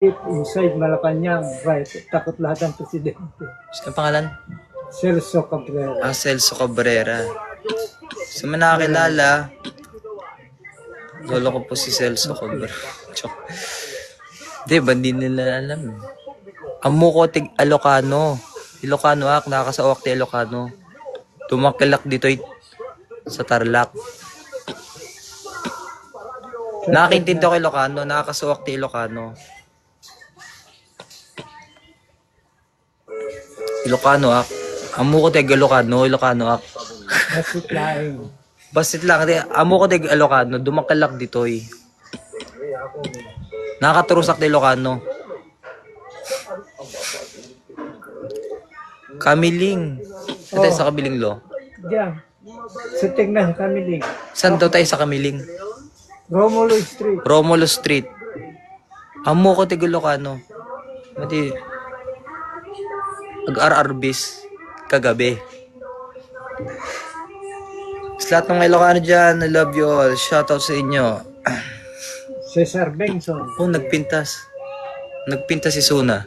inside Malacanang, right? Takot lahat ng presidente. Saan pangalan? Celso Cabrera. Ah, Celso Cabrera. Sa mga nakakilala, lolo ko po si Celso Cabrera. Di ba, hindi nila alam. Amo ko tig Ilocano. Ilocano ak, nakakasawak ti Ilocano. Tumakilak dito sa Tarlac. Nakakintindi ko Ilocano, nakakasawak ti Ilocano. Ilocano ak. Amo ko tig Ilocano, Ilocano ak. Basit laing. Basit lang. Amo ko tig Ilocano, dumakilak dito Nakakaturusak ti Ilocano. Kamiling. Saan tayo sa Kamiling, lo? Diyan. Sa tingnan kami din. Saan daw tayo sa Kamiling? Romulo Street. Romulo Street. Amo ko tig Ilocano. Mati Ag-RRBs kagabi. Sa lahat ng Ilocano dyan, I love you all. Shoutout sa inyo. Cesar Benson. Oh, nagpintas. Nagpintas si Suna.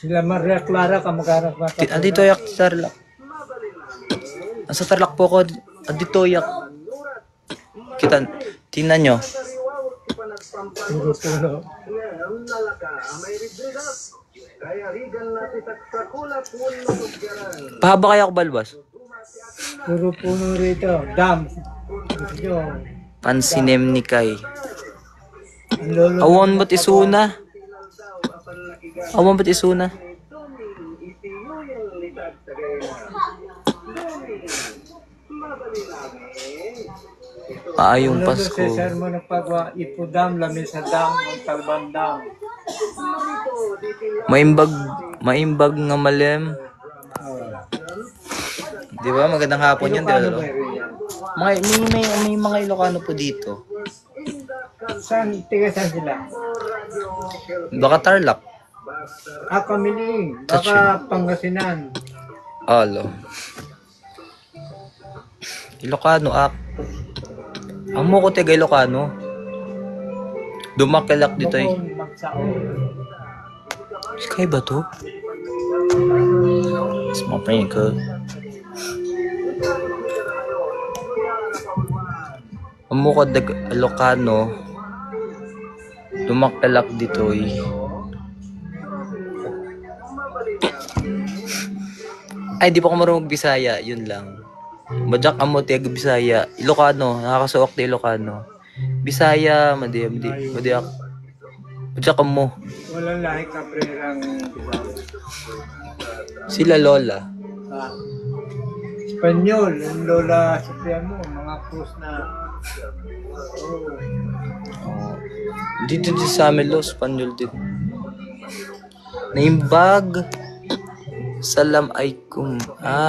Sila Maria Clara, kamag-anak na kapatid. Andito yak sa Tarlac. Nasa Tarlac po ako. Andito yak. Kita, tingnan nyo. Puro puno. Pahaba kaya ako balbas? Puro puno rito. Dam. Ito. Pansinem ni Kai. Ang lolo. Awon ba't isuna? Awon ba't isuna? Yung Pasko. Cesar mo nagpagawa. Ipudam, Lamisadam, Talbandam. Maimbag nga malem. Di ba? Magandang hapon yun, di ba? May mga Ilocano po dito. Saan? Tiga saan sila? Baka Tarlac. Kamiling. Baka Pangasinan. Alo. Ilocano ak. Amo ko taga Ilocano. Dumakilak dito Sky ba to? Small prank ko. Amo ko taga Ilocano. Dumakilak dito Ay, di pa ako marunong Bisaya, yun lang. Madyak amo tiag Bisaya, Ilocano, nakakasuok ti Ilocano. Bisaya, madyak. Madyak amo. Walang lahi Cabrera ang Sila Lola. Espanyol, ang Lola Supremo, mga krus na. Dito sa amin, Espanyol din. Naimbag. Salam alaikum.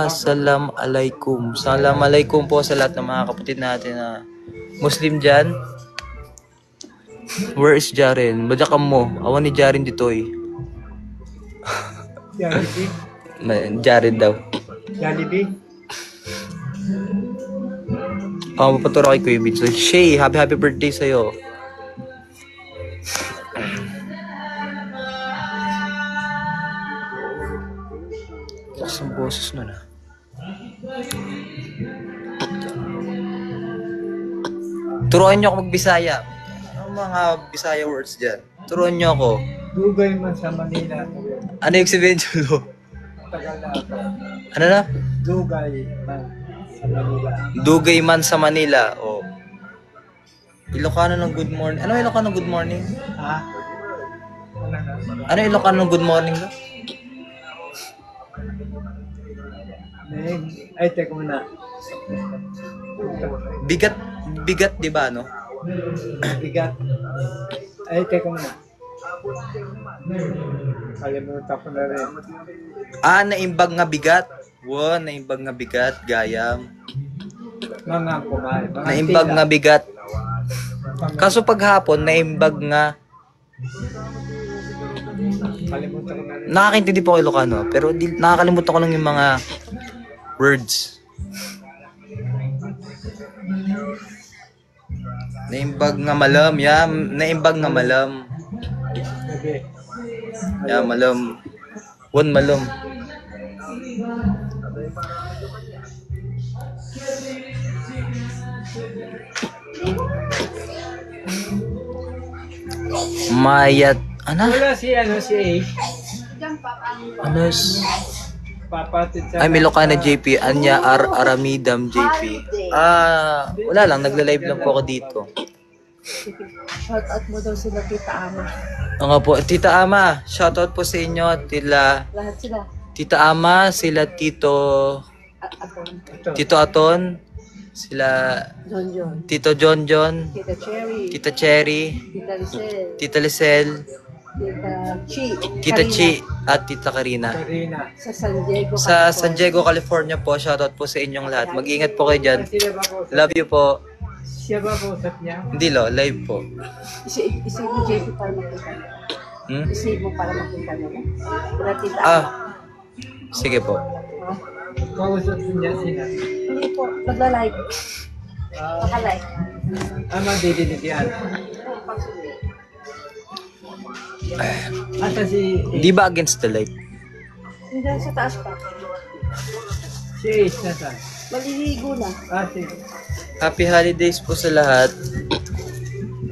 Salam alaikum. Salam alaikum po sa lahat ng mga kapatid natin na Muslim dyan. Where is Jaren? Badyak mo. Awan ni Jaren dito Jollibee? Jaren daw. Jollibee? Mapaturo kay Kuya Vince. So, Shay, happy birthday sa'yo. Ang boses na na. Turuan nyo ako magbisaya. Ano mga Bisaya words dyan? Turuan nyo ako. Dugay man sa Manila. Ano yung sabihin nyo? Tagal na ako. Ano na? Dugay man sa Manila. Dugay man sa Manila. Oh. Ilocano ng good morning. Ano Ilocano ng good morning? Ha? Ano Ilocano ng good morning ba? Ay, teka muna. Bigat, di ba, no? Bigat. Ay, teka muna. Kalimutan ko na rin. Naimbag nga bigat. Wow, naimbag nga bigat, gayam. Mga kumain. Naimbag nga bigat. Kaso paghapon, naimbag nga. Kalimutan ko na rin. Nakakaintindi po ko Ilocano, pero nakakalimutan ko lang yung mga words. Naimbag nga malam, ya. Naimbag nga malam. Okay. Ya, malam. Wan malam. Mayat. Ano? Wala si A. Ano? Papatid sa... Ay, Milocana JP. Anya Aramidam JP. Wala lang. Nagla-live lang po ako dito. Shout out mo daw sila Tita Ama. Oo nga po. Tita Ama, shoutout po sa inyo. Lahat sila. Tita Ama, sila Aton. Tito Aton, sila John. Tito John John, Tita Cherry. Tita Cherry, Tita Lisel. Tita Lisel, Tita Chi. Tita Karina. Chi, at Tita Karina. Karina. Sa San Diego. Sa San Diego, California po. Shoutout po sa inyong lahat. Mag-ingat po kayo dyan. Sila ba po? Love you po. Siya ba po usap niya? Hindi lo, live po. Isip mo JP para makita mo. Hmm? Isip mo para makita mo. Wala Tita Ah, Ama. sige po. Ha? Kausap niya sila. Hindi po. Nagla-live. Naka-live. Didinig yan. Asa si A? Di ba against the light? Hindi sa taas pa. Si Ace nasaan? Maliligo na. Sige. Happy holidays po sa lahat.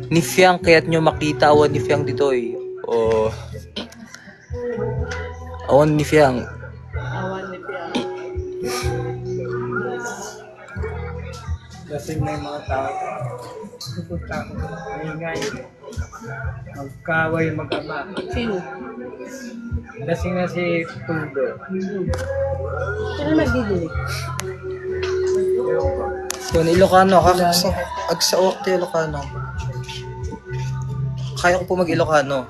Ni Fiang, kaya't nyo makita awan ni Fiang dito eh. Oh. Awan ni Fiang. Awan ni Pia. Kasi may mga tao. Pupunta ko. Ingay. Magkaway mag-ama. Sino? Lasing na si Tuldo. Sino nagdidinig? Kung Ilocano, agsaok tayo Ilocano. Kaya ko po mag-Ilocano.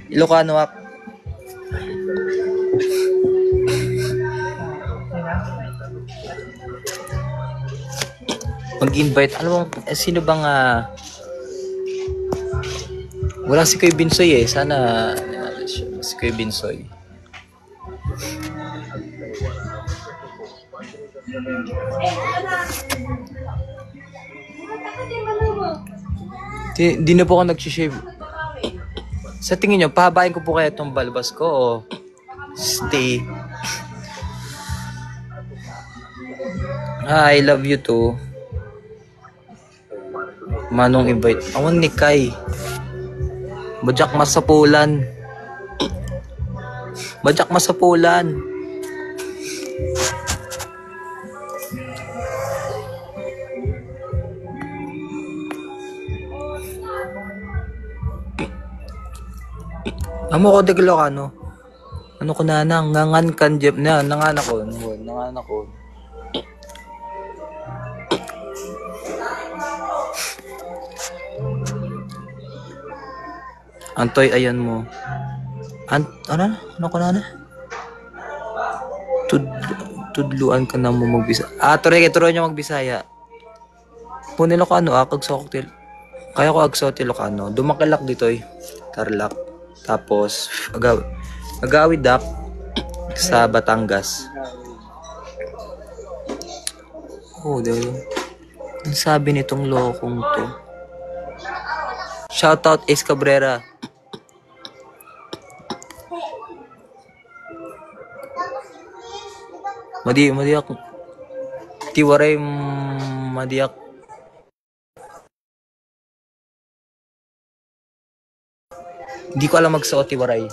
Ilocano ako. Mag-invite. Ano bang, sino bang, wala si Kuya Binsoy eh. Sana, si Kuya Binsoy. Di na po ako nag-shave. Sa tingin nyo, pahabain ko po kaya itong balbas ko o stay? I love you too. Manong invite. Awan ni Kai. Bajak masapulan. Bajak masapulan. Amo ko deglo ka no. Ano ko na nang ngangan kan jeb na nangan ako. Nangan ako. Antoy ayan mo. Ano ko na? Tudluan ka na mo magbisa. Tuloy nyo magbisaya. Punilo ka ano, kagsoktil. Kaya ko agsotil ka ano. Dumakilak dito eh. Tarlac. Tapos, agawid up sa Batangas. Oh, diba? Ang sabi nitong lokong to. Shoutout Ace Cabrera. Madiak. Tiwaray madiak. Hindi ko alam magsuot tiwaray.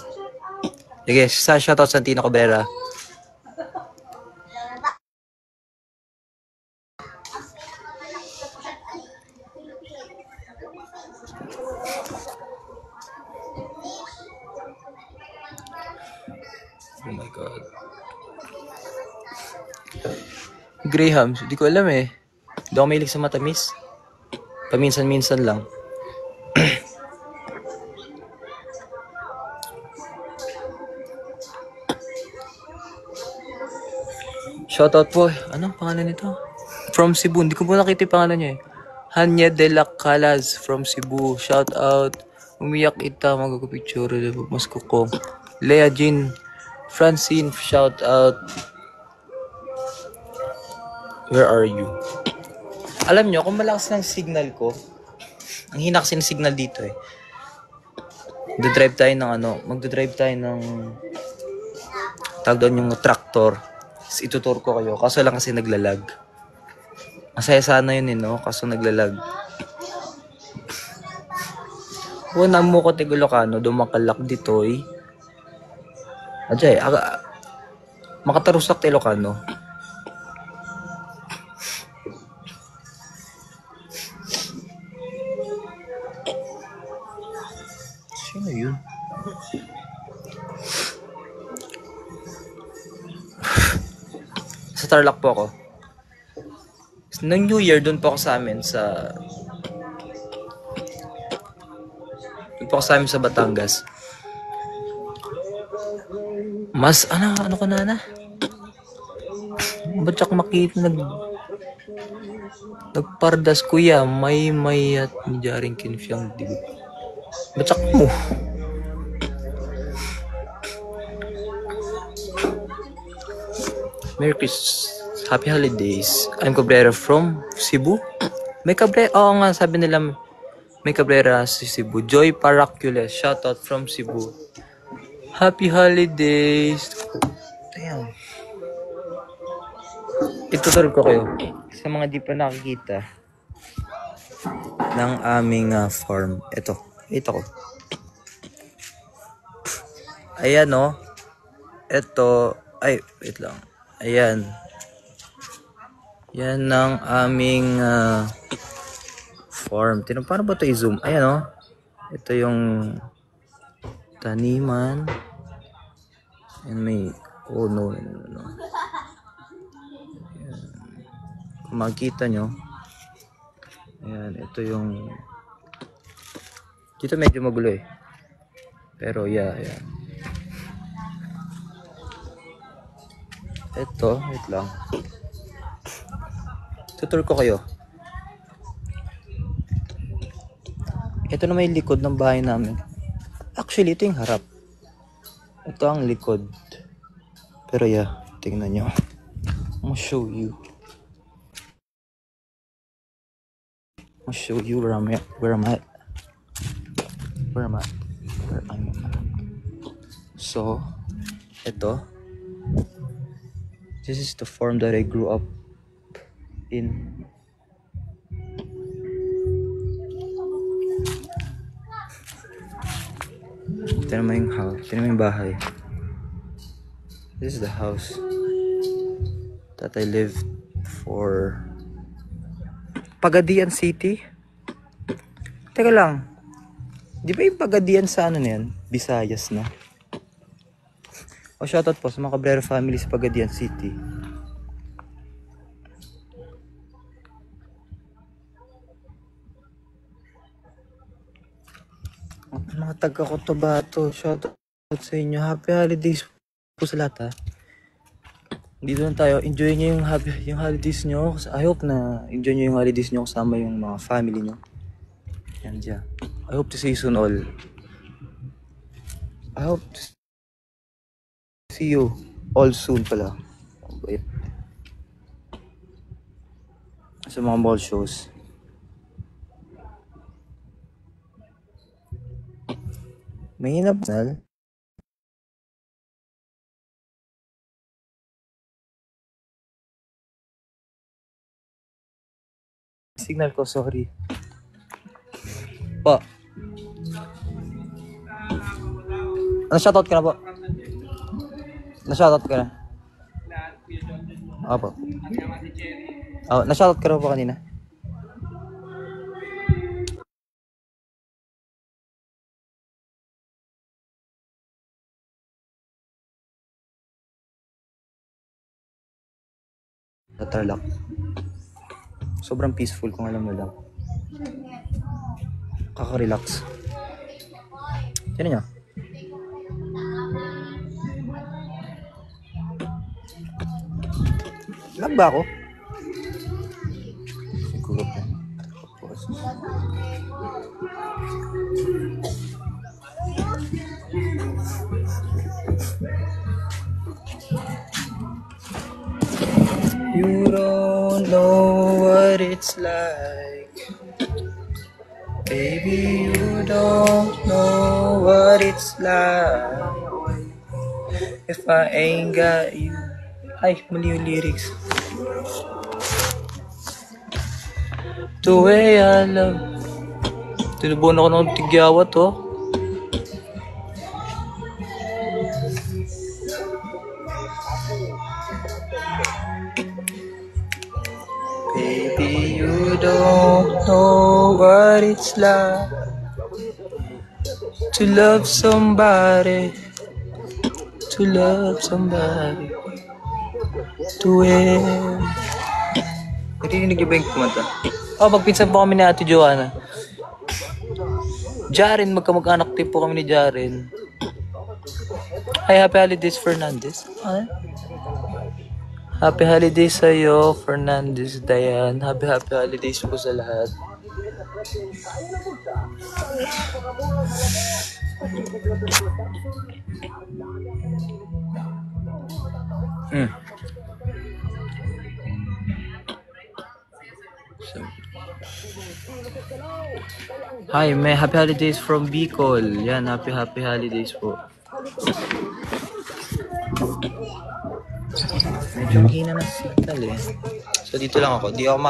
Sige, sa shoutout sa Tino Cabrera. Oh my God. Grahams, hindi ko alam eh. Hindi ako mahilig sa matamis. Paminsan-minsan lang. Shoutout po. Anong pangalan nito? From Cebu. Hindi ko po nakita yung pangalan niya eh. Hanya de la Calas from Cebu. Shoutout. Umiyak ita. Magkakapicture. Mas ko. Lea Jean. Francine. Shoutout. Where are you? Alam nyo, kung malakas ng signal ko, ang hina kasi ng signal dito eh. Magdadrive tayo ng tawag doon yung tractor. Tapos itutur ko kayo. Kaso lang kasi naglalag. Masaya sana yun eh, no? Kaso naglalag. Una mo ko Ilocano, dumakalak dito eh. Ajay, makatarusak ti Ilocano. Sino yun? Sa Tarlac po ako. Nung New Year, doon po ako sa amin sa... Doon po ako sa amin sa Batangas. Mas, ano ka na? Ba't siya makita nagpardas kuya, may at medyaring kinfiyang digit. Ba't siya mo? Merry Christmas. Happy Holidays. I'm Cabrera from Cebu. May Cabrera, oo nga, sabi nila may Cabrera sa Cebu. Joy Paracules, shoutout from Cebu. Happy Holidays. Damn. Ituturo ko kayo sa mga di pa nakikita ng aming farm. Ito ko. Ayan o. Ito, ay, wait lang. Ayan. Yan ang aming farm. Paano ba ito i-zoom? Ayan o. Ito yung taniman. And may, oh no. Ayan. Kung makikita nyo. Ayan, ito yung, dito medyo magulo eh. Pero yeah, ayan. Ito, wait lang. Tutur ko kayo. Ito na may likod ng bahay namin. Actually, ito yung harap. Ito ang likod. Pero yeah, tingnan nyo. I'm gonna show you. Where I'm at. So, ito. This is the farm that I grew up in. Tignan mo yung house. Tignan mo yung bahay. This is the house that I lived for. Pagadian City? Teka lang. Di ba yung Pagadian sa ano na yan? Visayas na. O shoutout po sa mga Cabrera family sa Pagadian City. Mga taga-Cotabato, shoutout sa inyo. Happy holidays po sa lahat ha. Dito lang tayo. Enjoy nyo yung holidays nyo. I hope na enjoy nyo yung holidays nyo kasama yung mga family nyo. Yan dyan. I hope to see you soon all. I hope to see you all soon pala. Sa mga mall shows. May hinapsal. Signal ko, sorry. Po. Na-shoutout ka na po? Na-shoutout ka na? Opo. Oh, na-shoutout ka na po kanina? Sa Tarlac. Sobrang peaceful kung alam mo lang. Kaka-relax. Tiyan nyo. Lag ba ako? Siguro po. You don't know what what it's like. Baby, you don't know what it's like if I ain't got you. Ay, mali yung lyrics. The way I love. Tinubuan ako ng tigyawat, oh. Baby, you don't know what it's like to love somebody. To love somebody. To win. Narinig niyo ba yung kumanta? Oh, magpinsan po kami ni Ate Joanna. Jaren, magkamag-anak din po kami ni Jaren. Hi, happy holidays, Fernandez. Huh? Happy holidays sa'yo, Fernandez, Dayan. Happy holidays po sa lahat. Hi, may happy holidays from Bicol. Yan, happy holidays po. Medyo mahina ng signal eh. So dito lang ako. Di ako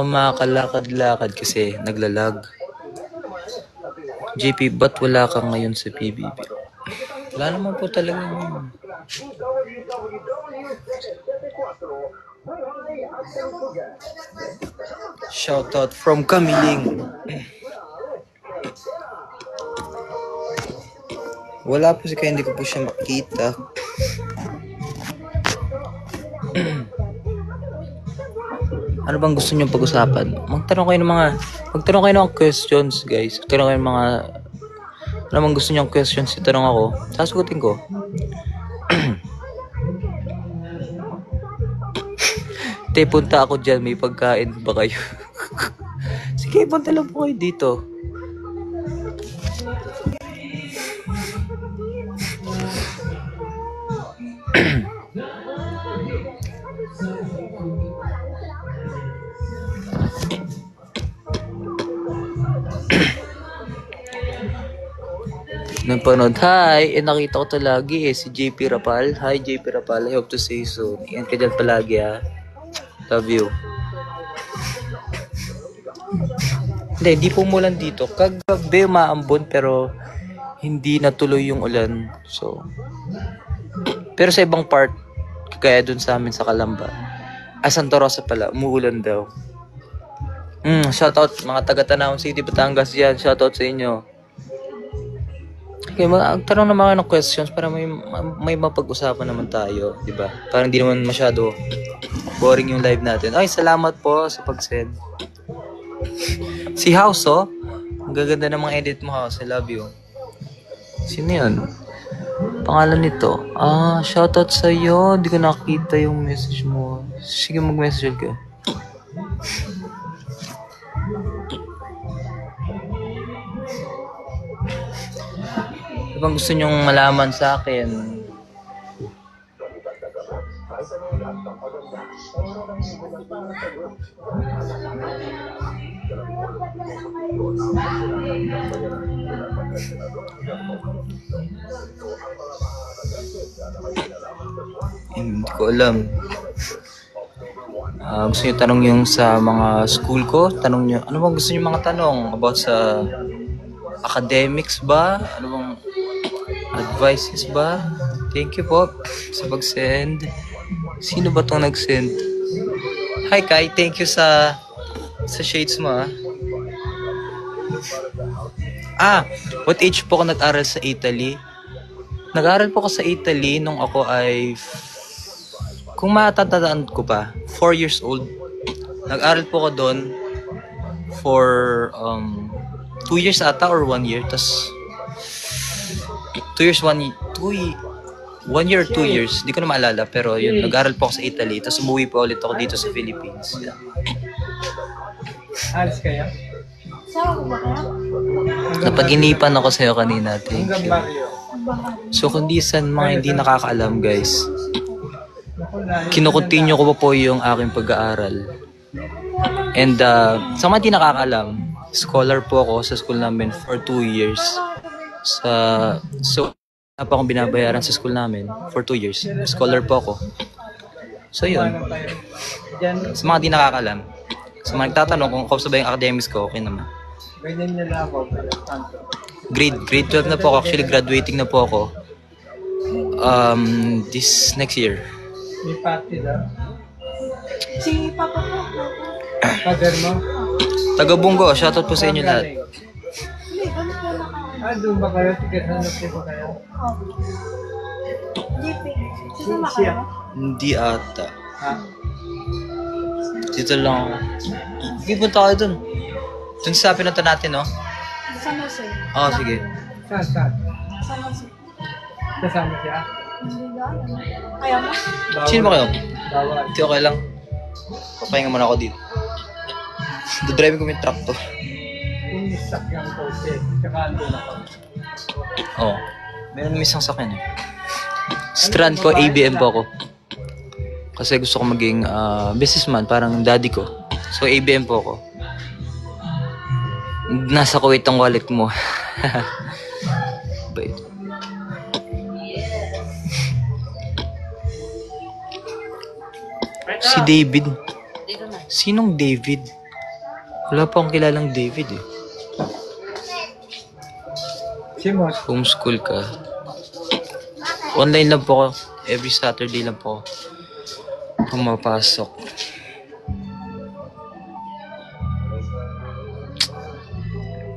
makakalakad-lakad kasi naglalag. JP, ba't wala ka ngayon sa PBB? Wala naman po talaga yun. Shoutout from Kamiling. Wala po kaya hindi ko po siya makita. Ano bang gusto niyo pag-usapan? Magtanong kayo ng questions, guys. Magtanong kayo ng mga ano bang gusto niyo questions, itanong ako. Sasagutin ko. Te, punta ako dyan. May pagkain ba kayo? Sige, punta lang po kayo dito. Napanood. Hi! Nakita ko to lagi si JP Rapal. Hi JP Rapal. I hope to see you soon. Ingat ka dyan palagi ha. Love you. Hindi po umulan dito. Kagabi umaambon pero hindi natuloy yung ulan. So, pero sa ibang part, kaya dun sa amin sa Calamba. Santa Rosa pala, umuulan daw. Shoutout mga taga-Tanawan City, Batangas yan. Shoutout sa inyo. Okay, magtanong naman kayo ng questions para may mapag-usapan naman tayo, di ba? Parang hindi naman masyado boring yung live natin. Ay, salamat po sa pag-send. Si House, oh. Ang gaganda ng mga edit mo, House. I love you. Sino yun? Pangalan nito. Shoutout sa'yo. Hindi ko nakita yung message mo. Sige, mag-message ka. Ano bang gusto nyong malaman sa akin? Hindi ko alam. Gusto nyo tanong yung sa mga school ko? Tanong nyo, ano bang gusto nyo mga tanong? About sa academics ba? Ano bang advices ba? Thank you po sa pag-send. Sino ba itong nag-send? Hi Kai, thank you sa shades mo what age po ako nag-aral sa Italy? Nag-aral po ako sa Italy nung ako ay kung matatandaan ko pa 4 years old. Nag-aral po ako doon for 2 years ata or 1 year. Tas 2 years, 1 year or 2 years. Di ko na maalala. Pero yun, nag-aral po ako sa Italy. Tapos umuwi po ulit ako dito sa Philippines. Yeah. Alis kaya? Napag-inipan ako sa'yo kanina. Thank you. So, kundi saan mga hindi nakakaalam, guys. Kinukontinue ko pa po yung aking pag-aaral. And sa mga di nakakaalam, scholar po ako sa school namin for 2 years. So, wala pa akong binabayaran sa school namin for 2 years. Scholar po ako. So, yun. Ano tayo? Diyan, Sa mga di nakakaalam, sa mga nagtatanong kung kamusta ba yung academics ko, okay naman. ganyan nila ako. Pero tanto. Grade 12 na po ako. Actually, graduating na po ako. This next year. May party daw. Si Papa po. Father mo? Taga-Bungo, shoutout po sa inyo lahat. Hindi, ganun po na kami. Doon ba kayo? Tigas ba kayo? Oh. JP, sasama Siya. kayo? Hindi ata. Ha? Dito lang ako. Sige, punta kayo dun. Dun sa pinunta natin, no? San Jose. Oo, sige. Saan? Saan? San Jose. Kasama siya? Hindi ba? Kaya mo? Bawal. Sino ba kayo? Bawal. Hindi okay lang. Papahinga muna ako dito. Dodrive ko yung truck to. Kung sakyan ko siya, tsaka doon ako. Oo. Meron na isang sakyan eh. Strand ko, ABM po ako. Kasi gusto ko maging businessman, parang daddy ko. So, ABM po ako. Nasa Kuwait ang wallet mo. Bait. Si David. Sinong David? Wala pa akong kilalang David eh. Si Mos. Homeschool ka. Online lang po ako. Every Saturday lang po ako pumapasok.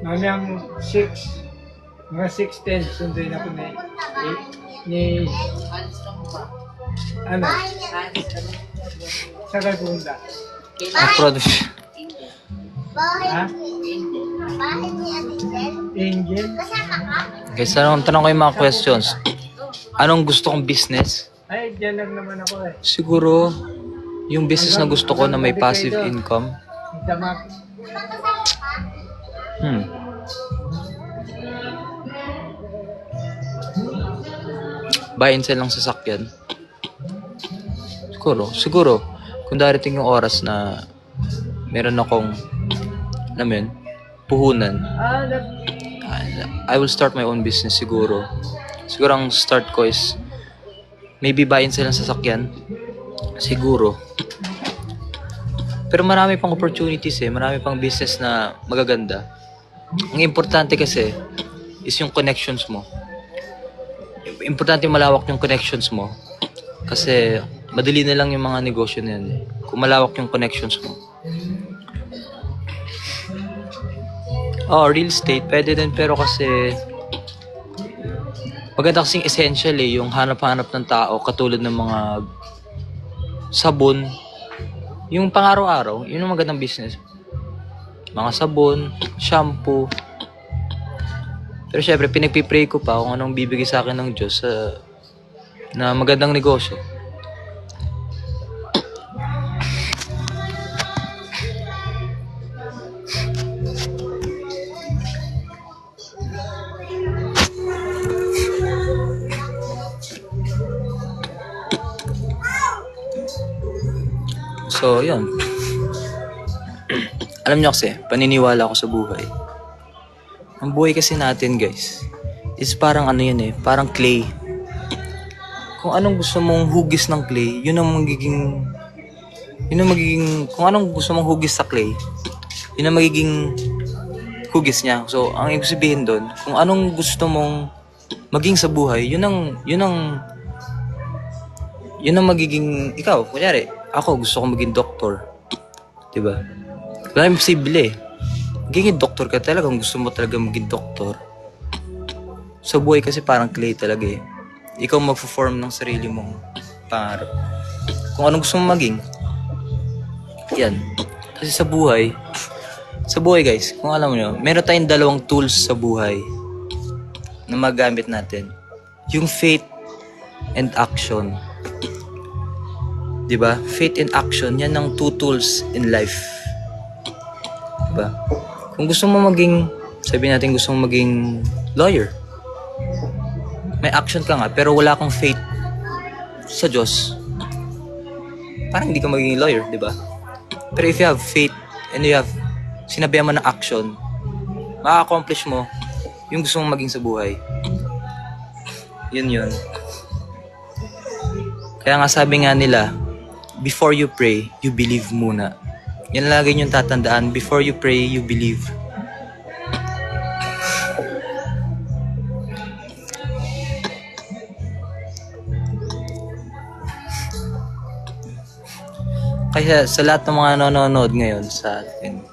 Mamayang 6, mga 6:10, sunduin ako ni ano? Sa Gagunda. Produce. Ha? Angel? Guys, tanong ko yung mga questions. Anong gusto kong business? Ay, dyan lang naman ako eh. Siguro, yung business na gusto ko na may passive income. Damak. Buy and sell ng sasakyan. Siguro, kung darating yung oras na meron akong, alam mo yun, puhunan, I will start my own business siguro. Siguro ang start ko is maybe buy and sell ng sasakyan. Siguro. Pero marami pang opportunities eh. Marami pang business na magaganda. Ang importante kasi is yung connections mo. Importante malawak yung connections mo. Kasi madali na lang yung mga negosyo na yan eh. Kung malawak yung connections mo. Real estate, pwede din pero kasi maganda kasing essential eh, yung hanap-hanap ng tao katulad ng mga sabon. Yung pang-araw-araw, yun ang magandang business. Mga sabon, shampoo. Pero syempre, pinagpipray ko pa kung anong bibigay sa akin ng Diyos na magandang negosyo. So, yun. Alam nyo kasi, paniniwala ako sa buhay. Ang buhay kasi natin, guys, is parang ano yun eh, parang clay. Kung anong gusto mong hugis ng clay, yun ang magiging, kung anong gusto mong hugis sa clay, yun ang magiging hugis niya. So, ang ibig sabihin doon, kung anong gusto mong maging sa buhay, yun ang magiging, ikaw, kunyari, ako gusto kong maging doktor. Diba? Wala yung posible eh. Magiging doktor ka talaga kung gusto mo talaga maging doktor. Sa buhay kasi parang clay talaga eh. Ikaw magpo-form ng sarili mong pangarap. Kung anong gusto mong maging. Yan. Kasi sa buhay guys, kung alam mo nyo, meron tayong dalawang tools sa buhay na magamit natin. Yung faith and action. Diba? Faith and action, yan ang two tools in life. Diba? Kung gusto mo maging, sabihin natin gusto mo maging lawyer, may action ka nga, pero wala kang faith sa Diyos, parang hindi ka magiging lawyer, diba? Pero if you have faith and you have sinabihan mo ng action, ma-accomplish mo yung gusto mong maging sa buhay. Yun. Kaya nga sabi nga nila, before you pray, you believe muna. Yan lagi yung tatandaan, before you pray, you believe. Kaya sa lahat ng mga nanonood ngayon sa atin,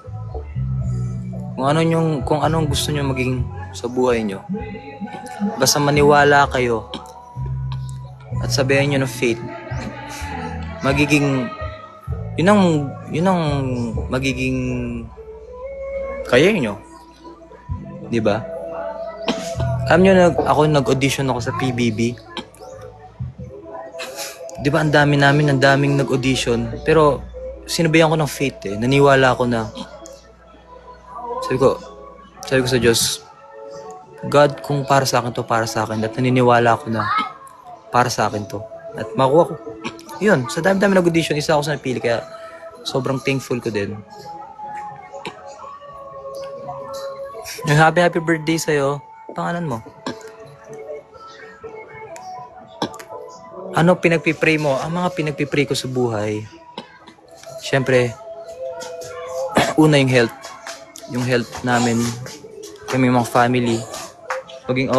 kung anong gusto nyo maging sa buhay nyo, basta maniwala kayo at sabihin nyo ng faith, magiging yun ang magiging career nyo, di ba? Alam nyo, ako nag-audition ako sa PBB. Di ba ang daming nag-audition, pero sinabihan ko ng faith eh. Naniwala ako na sabi ko sa Diyos, God, kung para sa akin to, para sa akin. At naniniwala ako na para sa akin to. At makuha ko. Yun, sa dami nag-audition, isa ako sa napili, kaya sobrang thankful ko din. Happy birthday sa'yo. Pangalan mo? Ano pinagpipray mo? Ang mga pinagpipray ko sa buhay, syempre, una yung health. Yung health namin, kami mga family, maging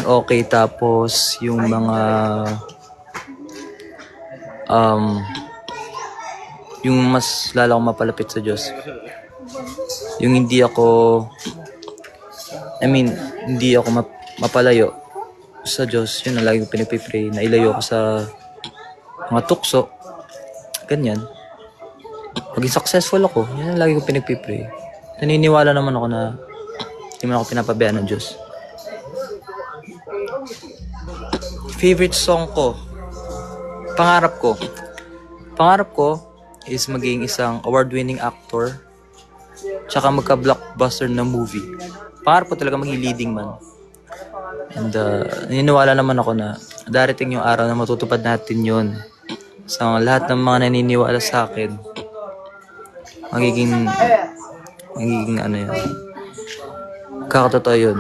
okay. Tapos yung mga yung mas lalo akong mapalapit sa Diyos. Yung hindi ako mapalayo sa Diyos. Yun ang lagi ko pinagpipray, na ilayo ko sa mga tukso, ganyan. Maging successful ako, yan ang lagi ko pinagpipray. Naniniwala naman ako na hindi man ako pinapabayaan ng Diyos. Favorite song ko, pangarap ko is maging isang award-winning actor, tsaka magka-blockbuster na movie. Pangarap ko talaga maging leading man. And naniniwala naman ako na darating yung araw na matutupad natin yun. Sa lahat ng mga naniniwala sa akin, magiging ano yun, kakatotoo yun.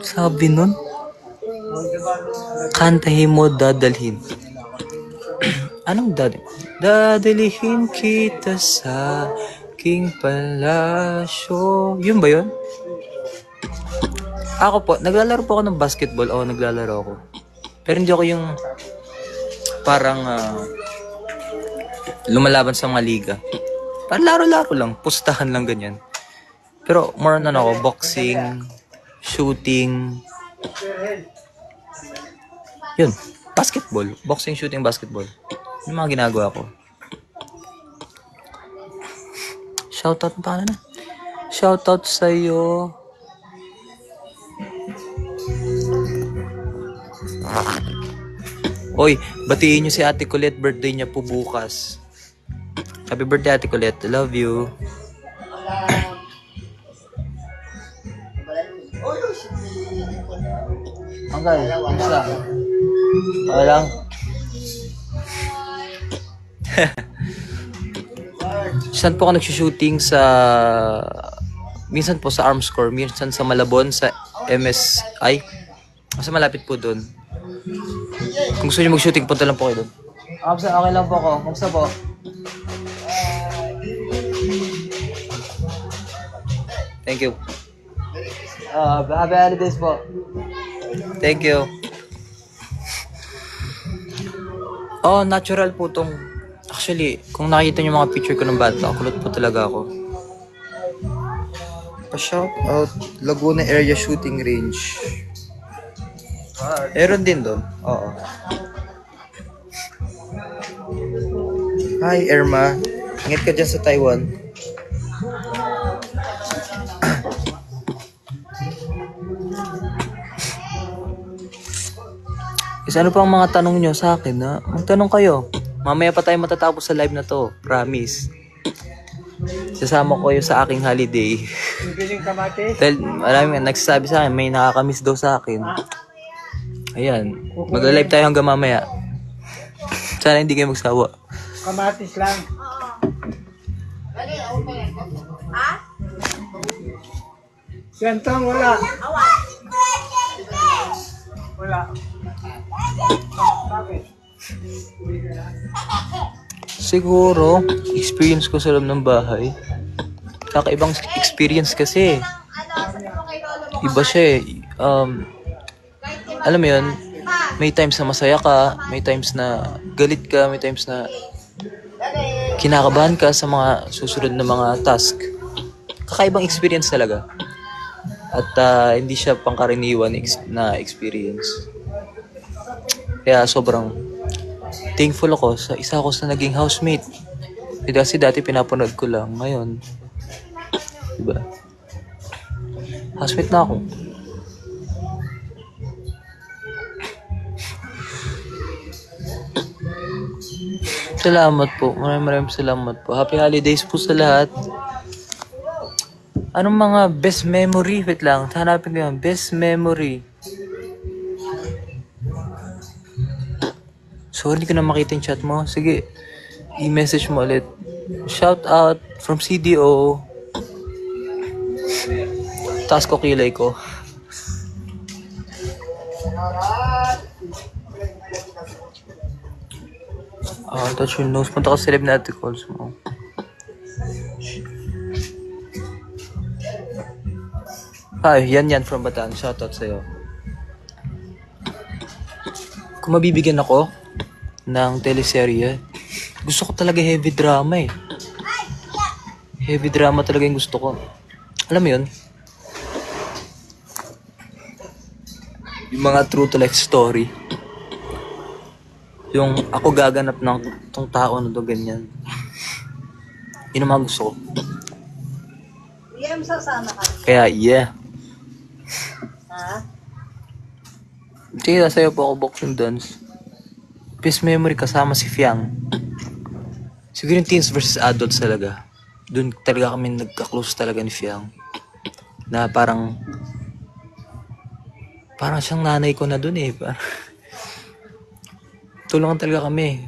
Sabi nun, kantahin mo, dadalhin. Anong dadalhin kita sa aking palasyo. Yun ba yun? Ako po, naglalaro po ako ng basketball. Oo, naglalaro ako. Pero hindi ako yung parang lumalaban sa mga liga. Parang laro-laro lang. Pustahan lang ganyan. Pero more on ako, boxing, shooting. Yun. Basketball. Boxing, shooting, basketball. Yung mga ginagawa ko. Shoutout pa na. Shoutout sa'yo. Oy, batiin nyo si Ate Colette. Birthday niya po bukas. Happy birthday, Ate Colette. I love you. Hanggang, isa. Okay lang. Minsan po ako nagsushooting sa minsan po sa Arms Corps, minsan sa Malabon, sa MSI. Kasi malapit po doon. Kung gusto niyo mag-shooting, punta lang po kayo doon. Okay lang po ako. Kumusta po? Thank you. Happy holidays po. Thank you. Oh, natural po tong. Actually, kung nakita niyo mga picture ko ng bata, kulot po talaga ako. Pa-shout out, Laguna Area Shooting Range. Meron din doon. Oo. Hi, Irma. Ingat ka dyan sa Taiwan. Isa ano pang mga tanong nyo sa akin, ha? Magtanong kayo. Mamaya pa tayo matatapos sa live na to. Promise. Sasama ko kayo sa aking holiday. Dahil maraming nagsasabi sa akin, may nakakamiss daw sa akin. Ayan. Magla-live tayo hanggang mamaya. Sana hindi kayo magsawa. Kamatis lang. Sentong wala. Wala. Bakit? Siguro, experience ko sa loob ng bahay. Kakaibang experience kasi. Iba siya eh. Alam mo yun, may times na masaya ka, may times na galit ka, may times na kinakabahan ka sa mga susunod na mga task. Kakaibang experience talaga. At hindi siya pangkaraniwan na experience. Kaya sobrang thankful ako sa isa ko sa naging housemate. Kasi dati pinapanood ko lang. Ngayon, diba? Housemate na ako. Salamat po. Maraming salamat po. Happy holidays po sa lahat. Anong mga best memory? Wait lang. Hanapin ko yung best memory. Sorry, hindi ko na makita yung chat mo. Sige, i-message mo ulit. Shout out from CDO. Taas ko kilay ko. Touch your nose. Punta ka sa celeb na articles mo. Ay, yan from Bataan. Shoutout sa'yo. Kung mabibigyan ako ng teleserye, gusto ko talaga heavy drama eh. Heavy drama talaga yung gusto ko. Alam mo yun? Yung mga true to life story. Yung ako gaganap ng tong tao na to ganyan. Yun ang mga gusto ko. Kaya yeah. Ha? Sige, sa'yo po ako boxing dance. Best memory kasama si Fiang. Siguro yung teens versus adults talaga. Doon talaga kami nagka-close talaga ni Fiang. Na parang siyang nanay ko na doon eh. Tulungan talaga kami.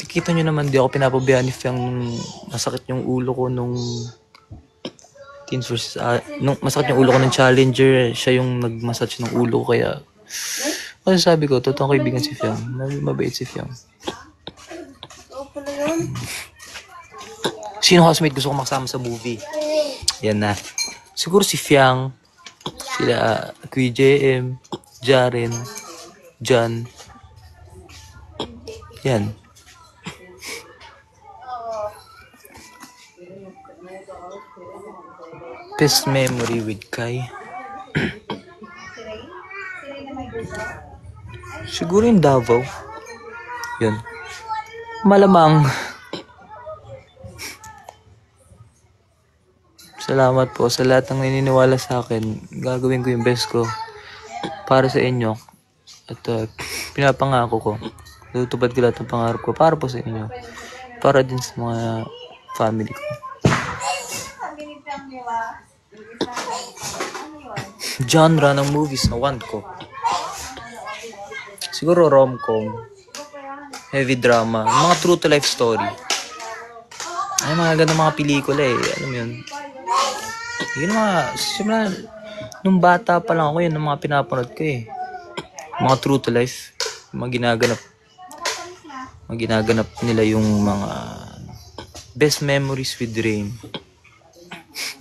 Kita nyo naman, di ako pinapabayaan ni Fiang nung masakit yung ulo ko nung teens versus nung masakit yung ulo ko ng Challenger. Siya yung nag-massage ng ulo ko kaya kasi sabi ko, totoong kaibigan si Fiang. Mabait si Fiang. Sino housemate gusto ko makasama sa movie? Yan na. Siguro si Fiang, sila Kuya JM, Jaren, John. Yan. Best memory with Kai. Siguro yung Davao. Yun. Malamang. Salamat po sa lahat ng naniniwala sa akin. Gagawin ko yung best ko para sa inyo. At pinapangako ko. Tutupad ko lahat ng pangarap ko para po sa inyo. Para din sa mga family ko. Genre ng movies na want ko. Siguro rom-com, heavy drama, mga true to life story. Ay, mga ganda mga pelikula eh. Alam mo yun? Yun mga, simula, nung bata pa lang ako yun, ng mga pinapanood ko eh. Mga true to life, mga ginaganap nila yung mga best memories with Rain.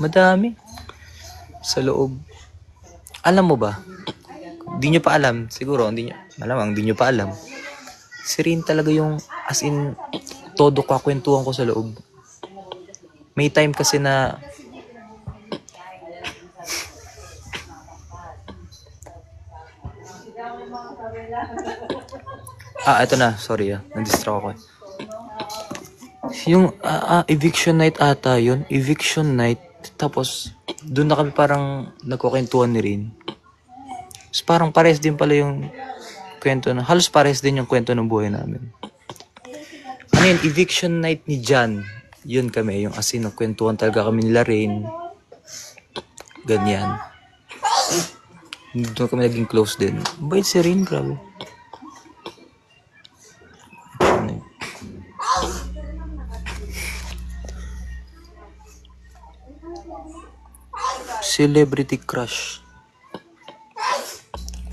Madami. Sa loob. Alam mo ba? Di nyo pa alam. Siguro, hindi nyo pa alam. Si Rain talaga yung, as in, todo kakwentuhan ko sa loob. May time kasi na, ito na. Sorry na-distract ako. Yung eviction night ata yun. Eviction night. Tapos, doon na kami parang nagkukwentuhan ni Rain. So, parang pares din pala yung kwento na, halos pares din yung kwento ng buhay namin. Ano yun, eviction night ni John. Yun kami, yung as in, nagkwentuhan talaga kami nila Rain. Ganyan. Doon kami naging close din. Bait si Rin, grabe. Celebrity crush.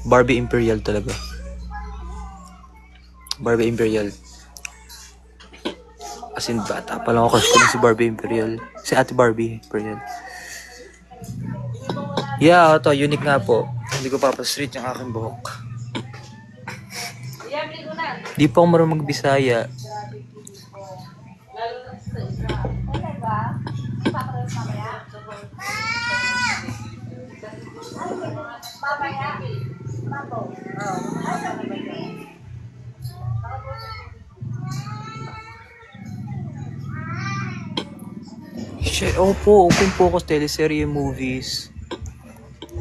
Barbie Imperial talaga. Barbie Imperial. As in, bata pa lang ako crush ko na si Barbie Imperial. Si Ate Barbie Imperial. Yeah, ito, unique nga po. Hindi ko papastreet yung aking buhok. Di pa ako marunong magbisaya. Opo, open po ako sa teleserye, movies.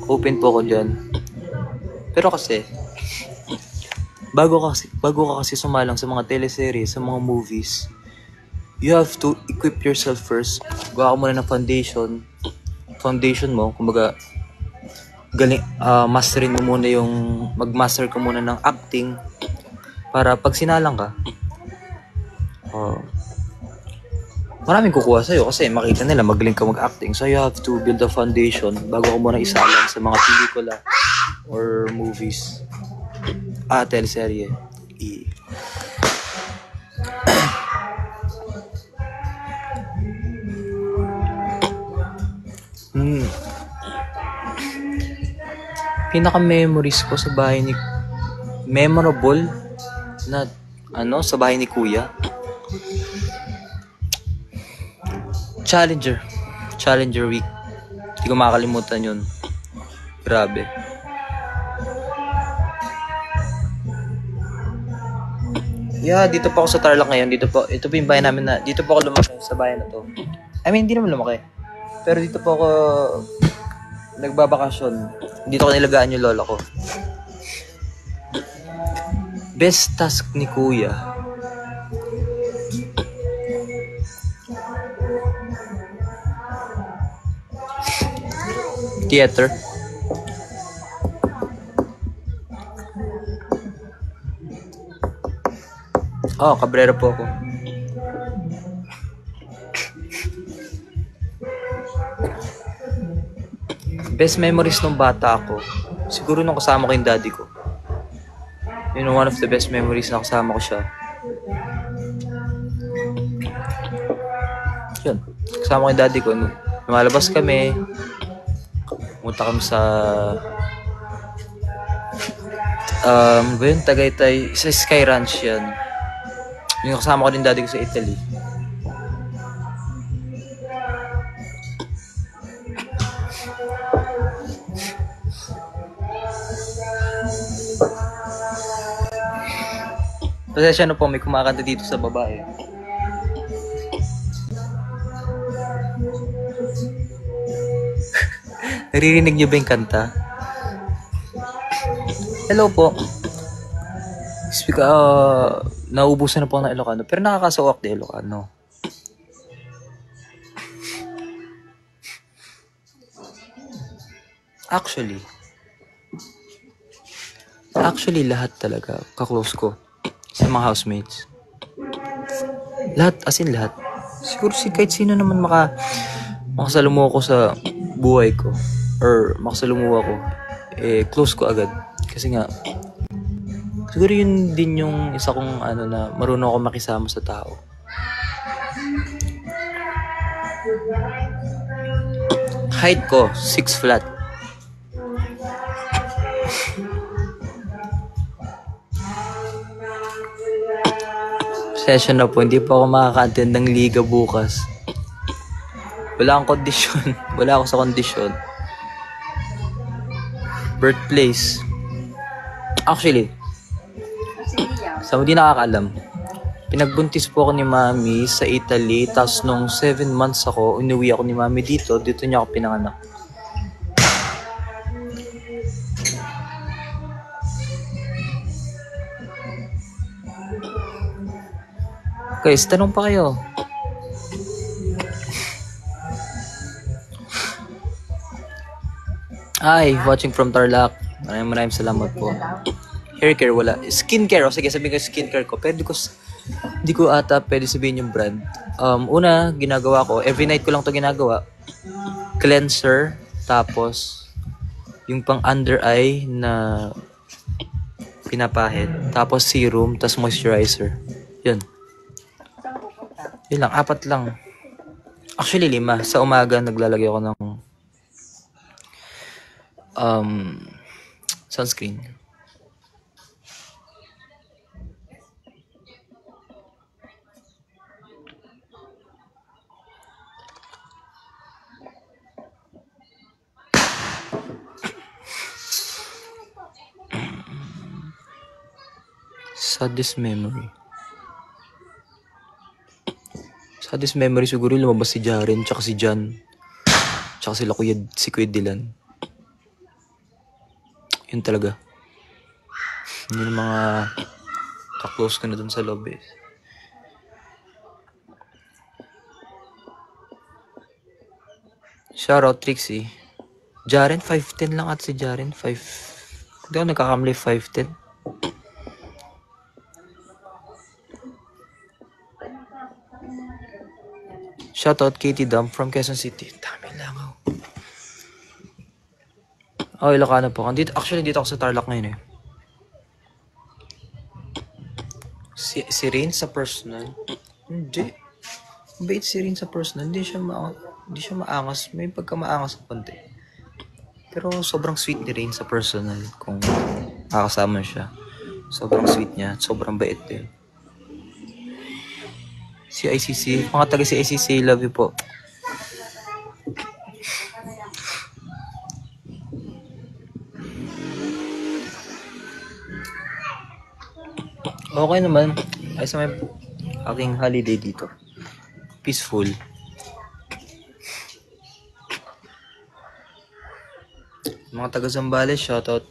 Open po ako dyan. Pero kasi, bago ka kasi sumalang sa mga teleserye, sa mga movies, you have to equip yourself first. Gawa ka muna ng foundation mo, kumbaga, masterin mo muna mag-master ka muna ng acting para pag sinalang ka, maraming kukuha sa'yo kasi makita nila magaling ka mag-acting. So you have to build a foundation bago ka muna isalang sa mga pelikula or movies. Teleserye. Pinaka-memories ko sa bahay ni... Memorable na sa bahay ni Kuya. Challenger week. Hindi ko makakalimutan yun. Grabe. Yeah, dito po ako sa Tarlac ngayon. Ito po yung bahay namin dito po ako lumaki sa bahay na to. I mean, hindi naman lumaki. Pero dito po ako nagbabakasyon. Dito ko nilagaan yung lola ko. Best task ni Kuya. Theater. Cabrera po ako. Best memories nung bata ako, siguro nung kasama ko yung daddy ko. Yun, one of the best memories na kasama ko siya. Yun, kasama ko yung daddy ko. Lumalabas kami. Pumunta kami sa Tagaytay, sa Sky Ranch yan. Yung kasama ko din daddy ko sa Italy. Pasensya na po, may kumakanta dito sa babae. Naririnig niyo ba yung kanta? Hello po. Nauubusan na po ng Ilocano, pero nakakasawak di Ilocano. Actually, lahat talaga kaklose ko sa mga housemates. Lahat, as in lahat. Siguro kahit sino naman makasalamuha ko sa buhay ko or makasalamuha ko, close ko agad. Kasi nga, siguro yun din yung isa kong na marunong ako makisama sa tao. Height ko, 6 flat. Session na po, hindi pa ako makaka-attend ng liga bukas. Wala akong kondisyon. Wala ako sa kondisyon. Birthplace. Actually, sa hindi nakakaalam, pinagbuntis po ako ni Mami sa Italy, tapos nung 7 months ako, inuwi ako ni Mami dito niya ako pinanganak. Guys, tanong pa kayo. Hi, watching from Tarlac. Maraming salamat po. Hair care, wala. Skincare, o sige, sabihin ko skincare ko. Pero hindi ko ata pwede sabihin yung brand. Una, ginagawa ko, every night ko lang to ginagawa. Cleanser, tapos yung pang under eye na pinapahid, tapos serum, tapos moisturizer. Yun. Yun lang, 4 lang. Actually, 5. Sa umaga, naglalagay ako ng sunscreen. Saddest memory. Saddest memory siguro lumabas si Jaren, tsaka si Jan, tsaka si Kuya Dylan. Yun talaga. Yun yung mga ka-close ko na dun sa lobby. Shoutout Trixie. Jaren, 5'10 lang at si Jaren, 5... Hindi ako nagkakamali, 5'10. Shoutout Katie Dam from Quezon City. Dami langaw. Oh, Ilocano po. Actually, dito ako sa Tarlac ngayon eh. Si Rain sa personal. Hindi. Bait si Rain sa personal. Hindi siya maangas. May pagka-maangas ng konti. Pero sobrang sweet ni Rain sa personal. Kung makakasama siya. Sobrang sweet niya. Sobrang bait din. Si ICC. Mga taga si ICC, love you po. Okay naman. Ayos naman aking holiday dito. Peaceful. Mga taga Zambales, shoutout.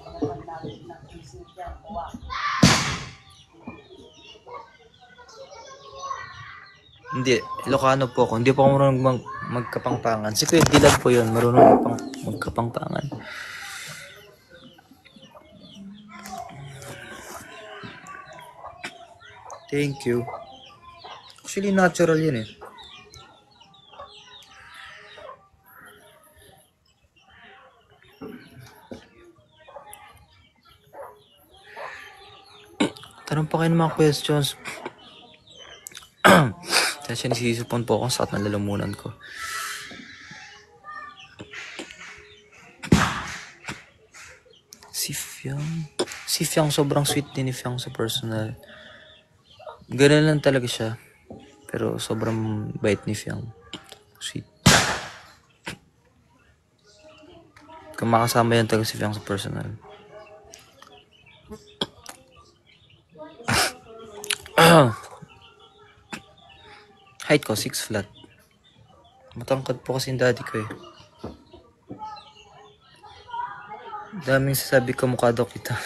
Hindi, Ilocano po ako. Hindi po ako marunong magkapangpangan. Si Kuya Dylan po yun, marunong magkapangpangan. Thank you. Actually, natural yun eh. Tanong pa kayo ng mga questions. Kasi nisisipon po ako sa at nalalamunan ko. Si Fiang sobrang sweet din ni Fiang sa personal. Ganun lang talaga siya. Pero sobrang bait ni Fiang. Sweet. Kung makasama yan talaga si Fiang sa personal. Height ko, 6 flat. Matangkad po kasi yung daddy ko eh. Daming sasabi ko mukha daw kita.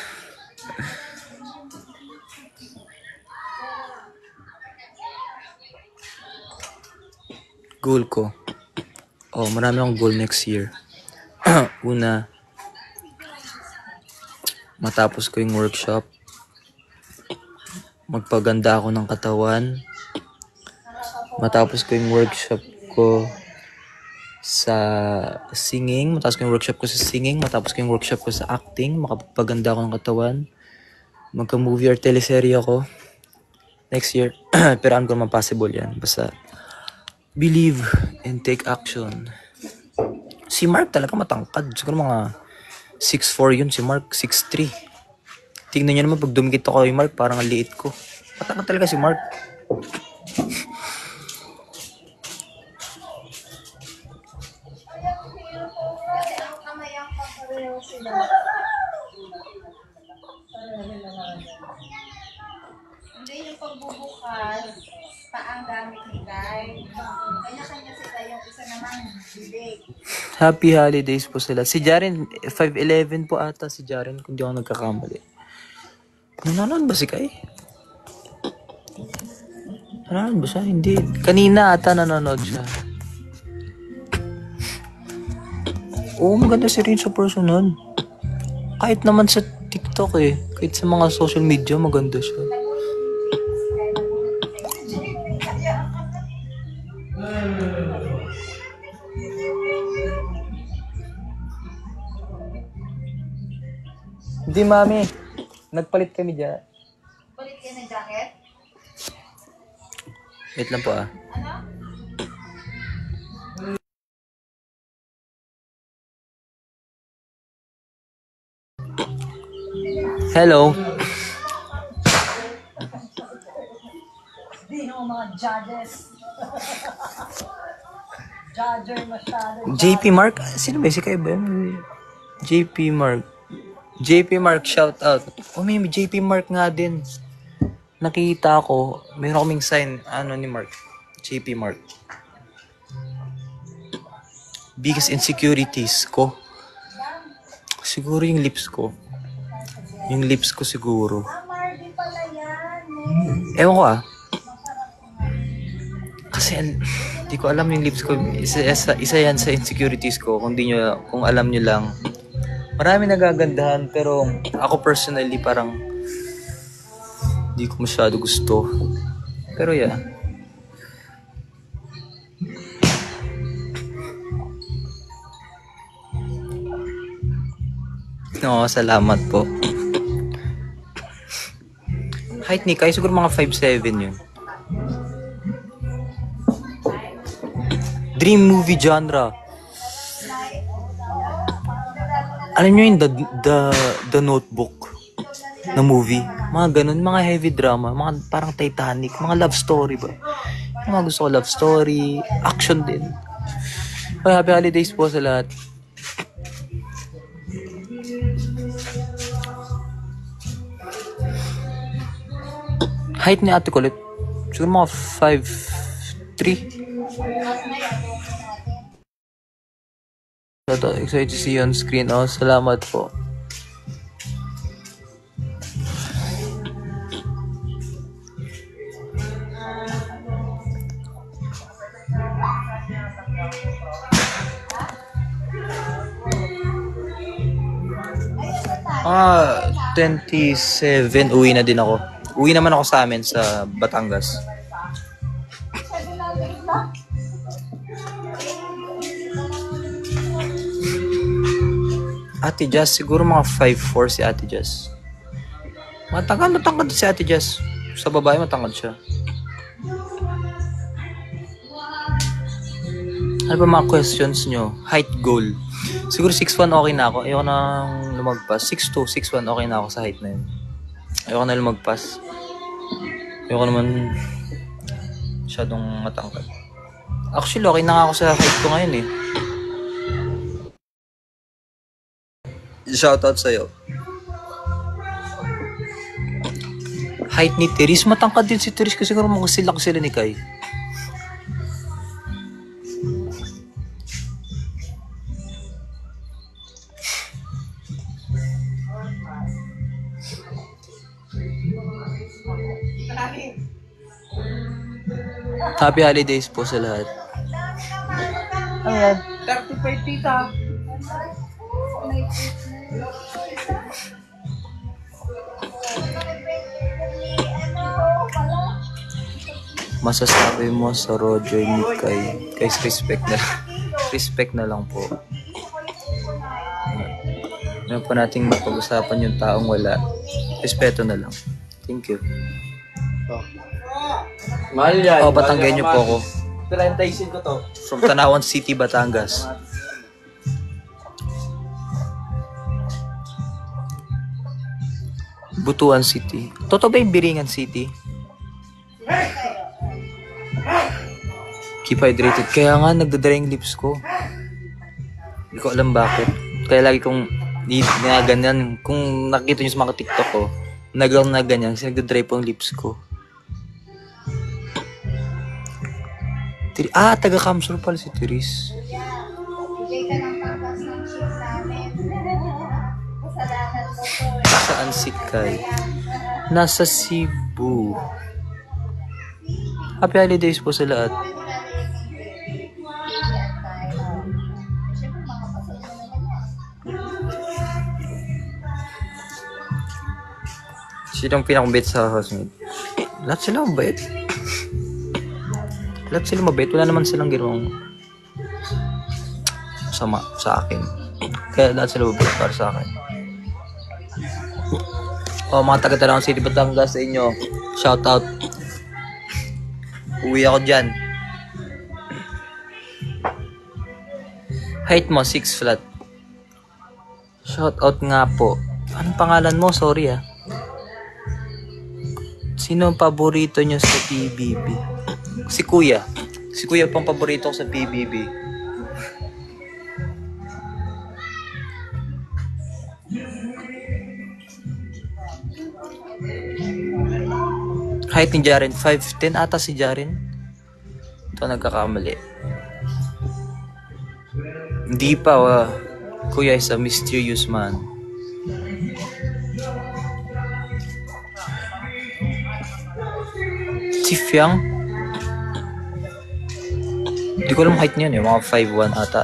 Goal ko. Marami akong goal next year. Una, matapos ko yung workshop. Magpaganda ako ng katawan. Matapos ko yung workshop ko sa singing. Matapos ko yung workshop ko sa singing. Matapos ko yung workshop ko sa acting. Makapaganda ako ng katawan. Magka-movie or teleserye ako next year. Pero ano ko naman possible yan. Basta believe and take action. Si Mark talaga matangkad. Siguro mga 6'4 yun. Si Mark 6'3. Tingnan niyo naman pag dumikit ako kay Mark, parang ang liit ko. Matangkad talaga si Mark. Hindi yung pagbubukas, paang gamit ni Guy. Kanya-kanya sila, yung isa naman bibig. Happy holidays po sila. Si Jaren, 5'11 po ata si Jaren kung di ako nagkakamali. Nanonood ba si Kai? Nanonood ba siya? Hindi. Kanina ata nanonood siya. Oo, maganda si Rin sa personal. Kahit naman sa TikTok eh. Kahit sa mga social media, maganda siya. Hindi, mami. Nagpalit kami dyan. Balik yan ng jacket? Wait lang po ah. Ano? Hello. Hindi no, mga judges. Judger masyado. JP Mark? Sino ba? Si Kai ba yun? JP Mark. JP Mark, shout out. Oh, may JP Mark nga din. Nakita ko, mayroon kaming sign, ano ni Mark. JP Mark. Biggest insecurities ko. Siguro yung lips ko. Yung lips ko siguro. Mardy pala yan. Ewan ko ah. Kasi hindi ko alam yung lips ko. Isa yan sa insecurities ko. Kung alam nyo lang. Marami nagagandahan pero ako personally parang hindi ko masyado gusto. Pero yeah. No, salamat po. Height ni Kai siguro mga 5'7" yun. Dream movie genre. Alam nyo yung the Notebook na movie? Mga ganun, mga heavy drama, mga parang Titanic, mga love story ba? Yung mga gusto ko love story, action din. Okay, happy holidays po sa lahat. Height ni Ate Colette, siguro mga 5'3". Excited to see you on screen. Oh, salamat po. Ah, 27, uwi na din ako. Uwi naman ako sa amin sa Batangas. Ate Jazz, siguro mga 5'4" si Ate Jazz. Matangkad si Ate Jazz. Sa babae, matangkad siya. Ano ba mga questions nyo? Height goal. Siguro 6'1" okay na ako. Ayoko nang lumagpas. 6'2", 6'1" okay na ako sa height na yun. Ayoko na lumagpas. Ayoko naman masyadong matangkad. Actually, okay na nga ako sa height ko ngayon eh. Shoutout sa'yo. Height ni Teris. Matangkad din si Teris kasi siguro magsilak sila ni Kai. Happy holidays po sa lahat. Ayan, 35 tita. Masasabi mo sa Roger ni Kai. Guys, respect na. Respect na lang po. Ano pa nating mapag-usapan yung taong wala. Respeto na lang. Thank you. Mahal yan. Batanggen niyo po ako. 35 ko to. From Tanawan City, Batangas. Butuan City. Totoo ba yung Biringan City? Keep hydrated. Kaya nga, nagdadry yung lips ko. Hindi ko alam bakit. Kaya lagi kong ganyan. Kung nakikita nyo sa mga TikTok ko, na ganyan kasi nagdadry po ang lips ko. Taga Kamsur pala si Teris. Bigay ka ng pangkas ng ship namin. Kasalanan mo to. Saan si Kai? Nasa Cebu. Happy holidays po sa lahat. Sinong pinakabait sa housemate? Lahat sila mabait. Lahat sila mabait. Wala naman silang ginawang sama sa akin. Kaya lahat sila mabait para sa akin. Mga taga-Talawang City, Batangas sa inyo. Shout out. Uwi ako dyan. Height mo, 6 flat. Shout out nga po. Anong pangalan mo? Sorry ah. Sino ang paborito nyo sa PBB? Si Kuya. Si Kuya pang paborito ko sa PBB. Height ni Jaren, 5'10 ata si Jaren. Ito nagkakamali. Hindi pa, Kuya is a mysterious man. Si Fiang? Hindi ko alam height niyan eh, mga 5'1 ata.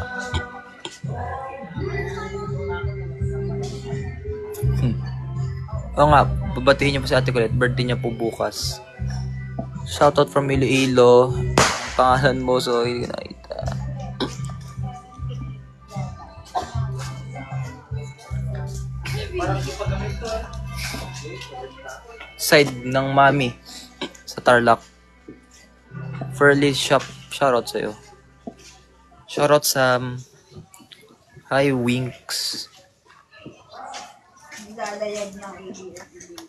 Oo nga, babatiin niyo po si Ate Colette, birthday niya po bukas. Shoutout from Iloilo. Pangalan mo, so hindi ko nakita. Side ng mami sa Tarlac. Furley Shop, shoutout sa'yo. Shoutout sa Hi Winks. Nilalayag ng ABS-CBN.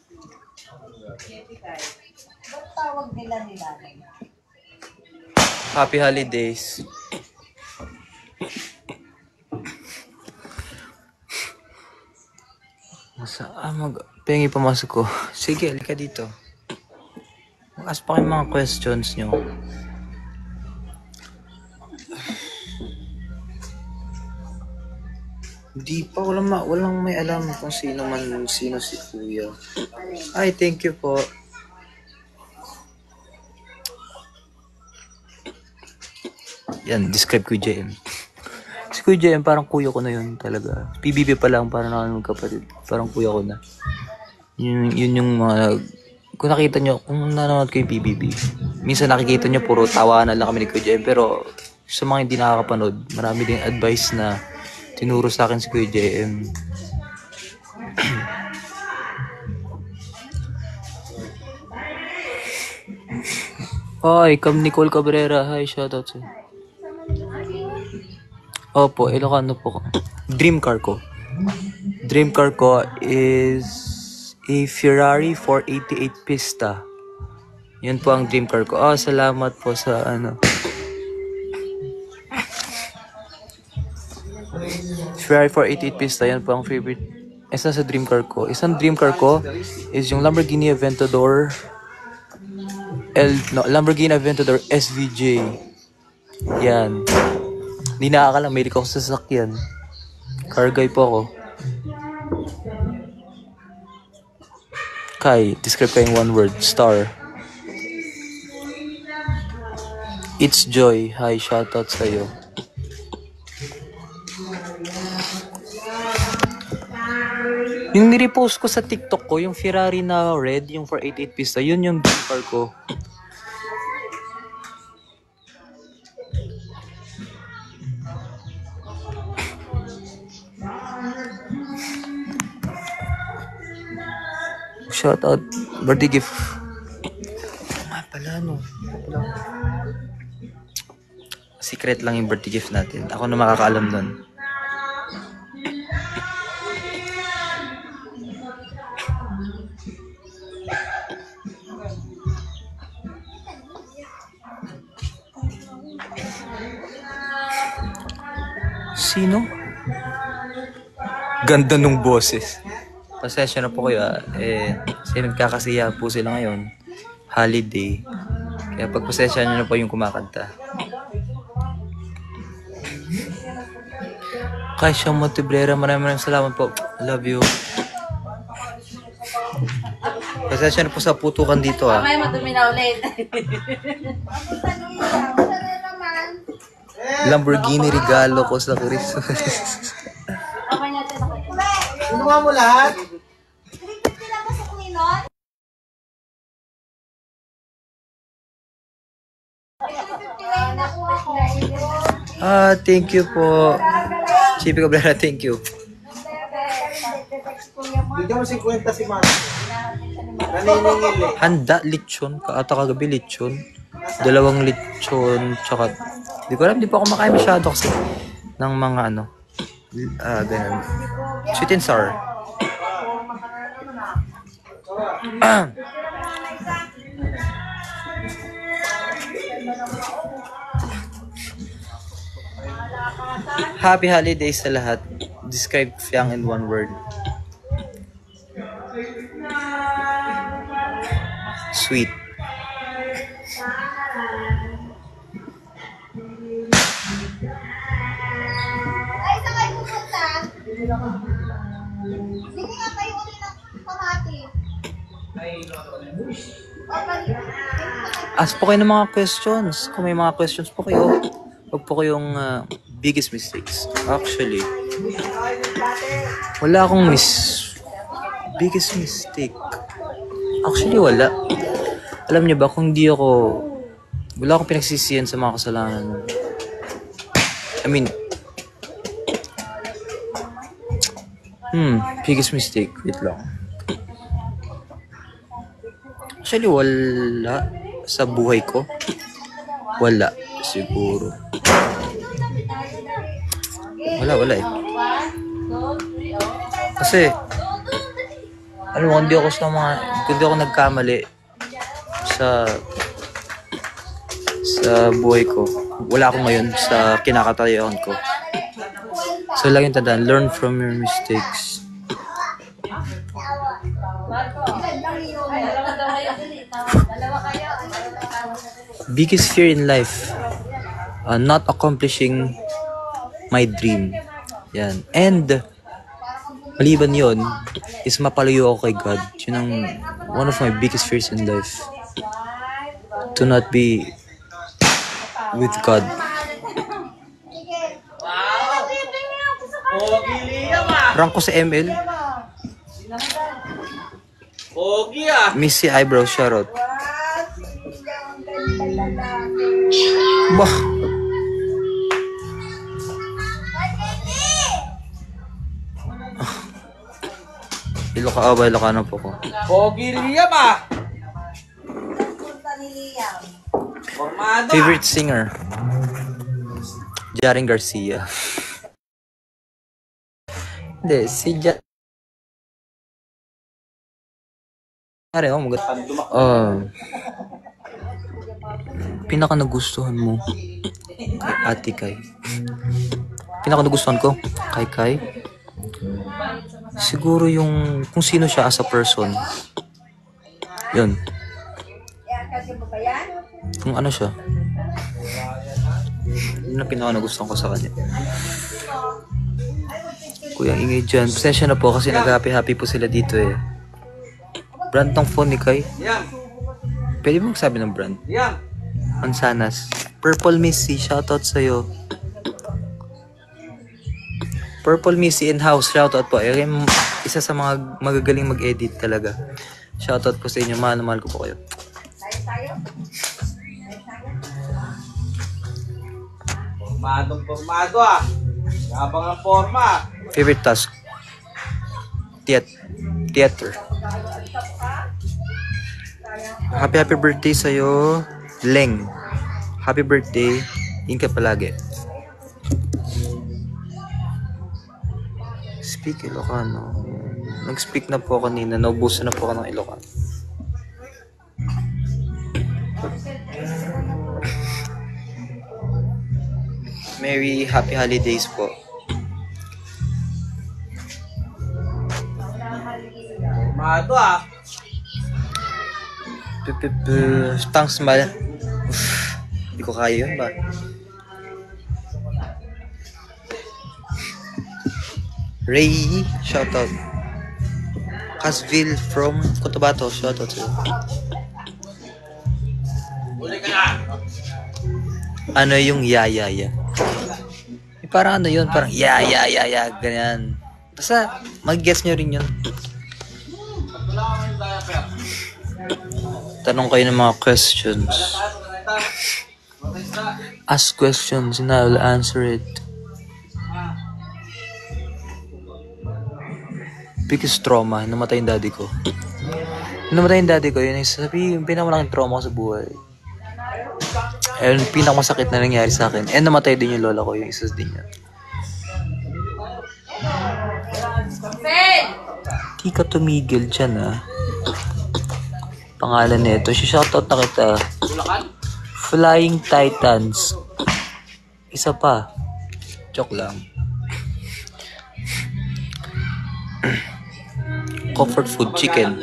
Ba't tawag nila nilalayag? Happy holidays. Pengi pumasok ko. Sige, halika dito. Mag-ask pa kayo mga questions nyo. Di pa, walang may alam kung sino si Kuya. Ay, thank you po. Yan, describe ko JM. Si Kuya JM, parang kuya ko na yun talaga. PBB pa lang, parang nakakapatid. Parang kuya ko na. Yun yung mga... Kung nakita nyo, kung nanonood ko yung PBB, minsan nakikita nyo, puro tawanan lang kami ni Kuya JM. Pero sa mga hindi nakakapanood, marami din advice na tinuro sa akin si Kuya JM. Hi, Cam Nicole Cabrera. Hi, shoutout sa'yo. Opo, Ilocano po. Dream car ko is a Ferrari 488 Pista. Yun po ang dream car ko. Salamat po sa ano. Ferrari 488 Pista, yan po ang favorite. Isa sa dream car ko. Isang dream car ko is yung Lamborghini Aventador Lamborghini Aventador SVJ. Yan. Hindi nakakala, may ako sa sasakyan. Car guy po ako. Kai, describe kayong one word. Star. It's Joy. Hi, shoutout sa'yo. Yung nirepost ko sa TikTok ko, yung Ferrari na red, yung 488 Pista, yun yung dream car ko. Shout out, birthday gift. Pala no. Secret lang yung birthday gift natin. Ako na makakaalam nun. Sino? Ganda nung boses. Pasensya na po kayo kasi nagkakasiya po sila ngayon. Holiday. Kaya pagpasensya nyo na po yung kumakanta. Kaisha Motibrera, maraming salamat po. Love you. Pasensya na po sa putukan dito Mamaya madumi na ulit. Lamborghini regalo ko sa Christmas. Okay natin. Kinuha mo lahat? Thank you po. Chipi Cabrera, thank you. Bigyan mo 50 si Mami. Naniningil eh. Handa, lechon. Ata kagabi, lechon. 2 lechon, tsaka... Di ko alam, di pa ako makain masyado kasi ng mga ano. Ganun. Sweet and sour. Happy holidays sa lahat. Describe Fiang in one word. Sweet. Ay, saan kayo pupunta? Sige nga kayo ulit ng pamati. Ask po kayo ng mga questions. Kung may mga questions po kayo, huwag po kayong biggest mistakes. Actually, wala akong biggest mistake. Actually, wala. Alam niyo ba, kung di ako, wala akong pinagsisiyan sa mga kasalanan. I mean, biggest mistake. Wait lang. Actually, wala sa buhay ko. Wala, siguro. Wala eh. Kasi, alam mo, hindi ako nagkamali sa buhay ko. Wala ako ngayon sa kinakatayan ko. So, laging tandaan, learn from your mistakes. Biggest fear in life, not accomplishing my dream. Yan. And, maliban yon is mapalayo ako kay God. Yun ang one of my biggest fears in life. To not be with God. Rank ko sa ML. Missy Eyebrow, shoutout. Bah. Ilocano po ko. Pogi Liam ah! Formado ah! Favorite singer? Jaring Garcia. Hindi, si pinaka nagustuhan mo kay Ate Kai. Pinaka nagustuhan ko kay Kai. Siguro yung kung sino siya as a person. Yun. Kung ano siya. Yun ang pinaka nagustuhan ko sa kanya. Kuya, ingay dyan. Pasensya na po kasi nag-happy-happy po sila dito eh. Brand ng phone ni Kai. Pwede mo magsabi ng brand? Mansanas. Purple Missy, shoutout sa'yo. Purple Missy in-house, shoutout po. Isa sa mga magagaling mag-edit talaga. Shoutout po sa inyo. Mahal na mahal ko po kayo. Formado ah! Yabang ang forma! Favorite task? Theater. Happy birthday sa'yo, Leng. Happy birthday. Ingat palagi. Speak Ilocano. Nag-speak na po kanina. Naubusan na po ako ng Ilocano. Merry happy holidays po. Formado ah! Thanks, Mal. Hindi ko kaya yun ba? Ray, shoutout. Casville from Cotabato, shoutout sa'yo. Ano yung ya? Parang ano yun, parang ya, ganyan. Basta, mag-guess nyo rin yun. Tanong kayo ng mga questions. Ask questions and I will answer it. Biggest trauma, namatay yung daddy ko. Namatay yung daddy ko, yun yung pinakamalaking trauma ko sa buhay. Yung pinakamasakit na nangyari sa akin. And namatay din yung lola ko, yung isa din niya. Di ka tumigil dyan, ah. Pangalan nito, shoutout na kita. Flying Titans. Isa pa. Joke lang. Comfort food, chicken.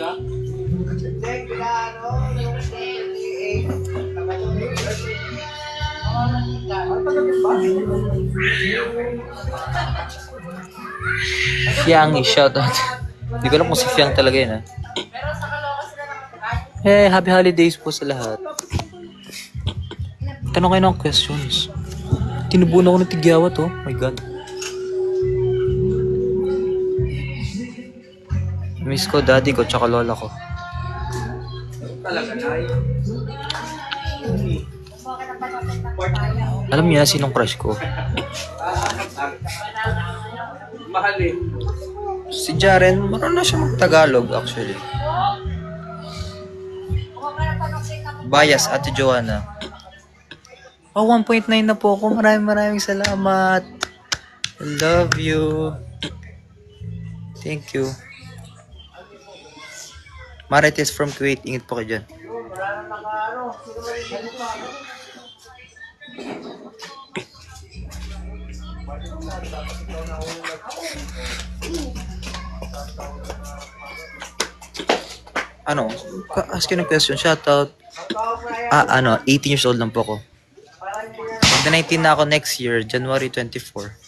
Fiangi, shoutout. Hindi ko alam kung si Fiang talaga yun, ha. Happy holidays po sa lahat. Tanong kayo ng questions. Tinubunan ko ng tigyawat, oh. My God. Miss ko daddy ko tsaka lola ko. Alam niya sinong crush ko? Si Jaren, marunong na siya mag-Tagalog actually. Bias, Ate Joanna. Oh, 1.9 na po ako. Maraming salamat. I love you. Thank you. Marites from Kuwait. Ingat po kayo dyan. Ano? Ask you a question. Shoutout. 18 years old lang po ako. Magda-19 na ako next year, January 24.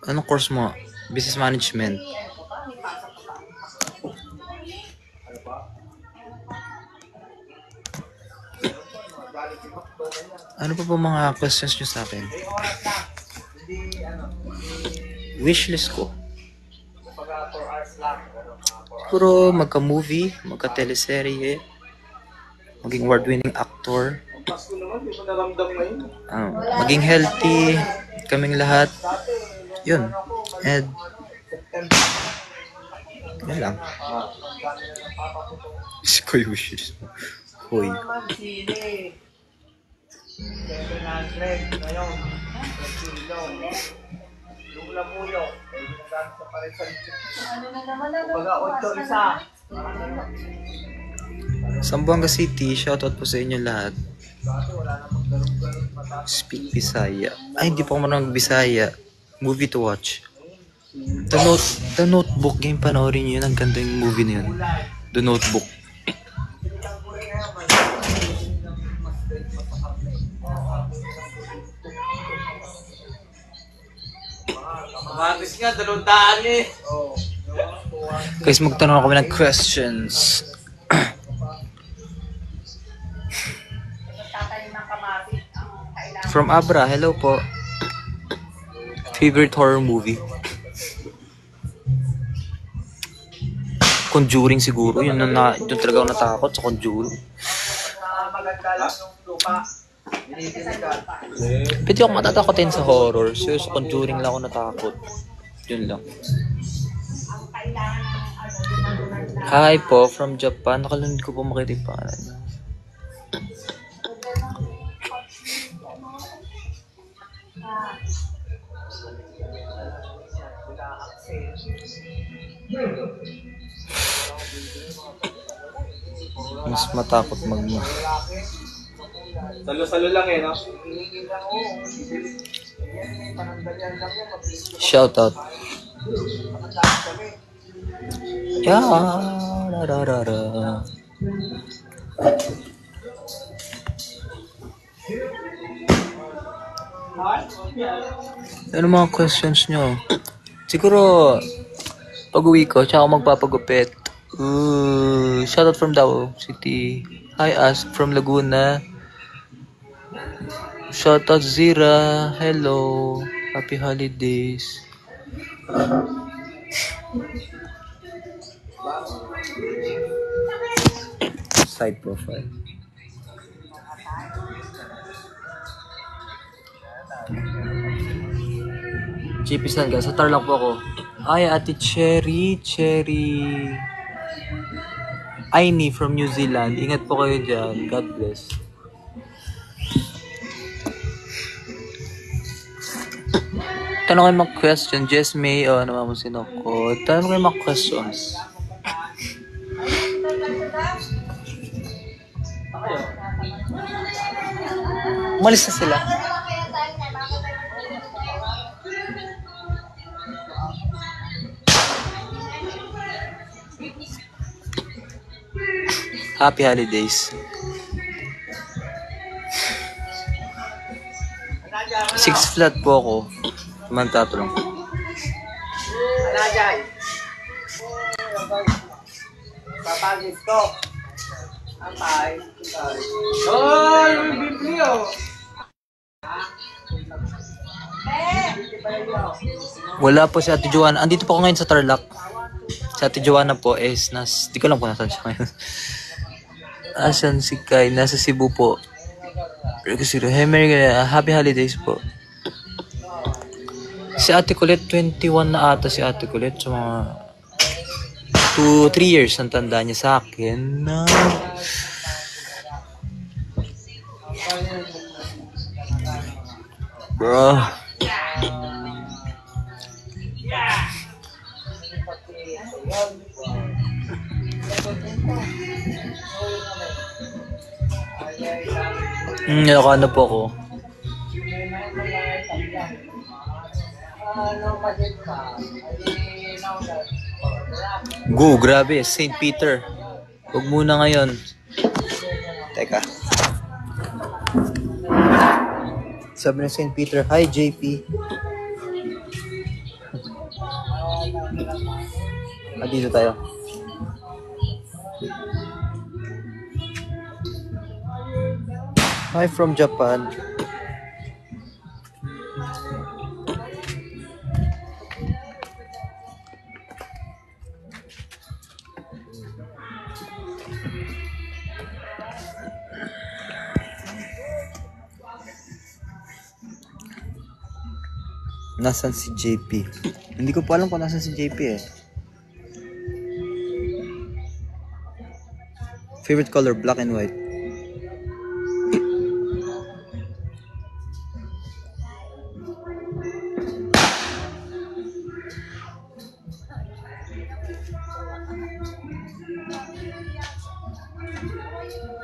Anong course mo? Business management. Ano pa po mga questions nyo sa akin? Wishlist ko. Siguro magka-movie, magka-teleserye, maging award-winning actor, maging healthy, kaming lahat. Yun. And yun lang. Si Koy wishes mo. Hoy. 700 ngayon. Kilo. Yung lamuyo. Baga 8 isa. Zamboanga City, shoutout po sa inyo lahat. Speak Bisaya. Ay, hindi po ako marunong Bisaya. Movie to watch. The Notebook. Game panoorin nyo yun. Ang ganda yung movie na yun. The Notebook. Matis nga, 200 eh. Guys, magtanong kami ng questions. From Abra, hello po. Favorite horror movie? Conjuring siguro. Yun talaga ako natakot sa Conjuring. Maganda lang yung lupa. Pwede ako matatakotin sa horror. So, sa Conjuring lang ako natakot. Yun lang. Hi po, from Japan. Nakalunod ko po makita yung pangalan niya. Mas matakot Salo-salo lang eh, no? Shoutout. Yeah. Ano mga questions nyo? Siguro, pag-uwi ko, tsaka ako magpapagupit. Shout out from Davao City. Hi, Ask from Laguna. Shout out Zira. Hello. Happy holidays. Side profile. JP Salga, sa Tarlac po ako. Ay, Ate Cherry. Aini from New Zealand. Ingat po kayo dyan. God bless. Tanong kayo mga question. Jess May, ano mo sinoko. Tanong kayo mga questions. Umalis na sila. Happy holidays. 6 flat po ako. Mantato lang. Papagis ko. Ampay. Oh, yung biblio. Wala po si Ate Joanna. Andito po ako ngayon sa Tarlac. Si Ate Joanna po is di ko lang po nasan siya ngayon. Asan si Kai? Nasa Cebu po. Happy holidays po. Si Ate Colette, 21 na ata si Ate Colette. So mga 2-3 years ang tanda niya sa akin. Bro. Ano po ako. Go, grabe. St. Peter. Huwag muna ngayon. Teka. Sabi ng St. Peter, hi JP. Dito tayo. Hi from Japan. Nasaan si JP? Hindi ko pa alam kung nasaan si JP eh. Favorite color, black and white.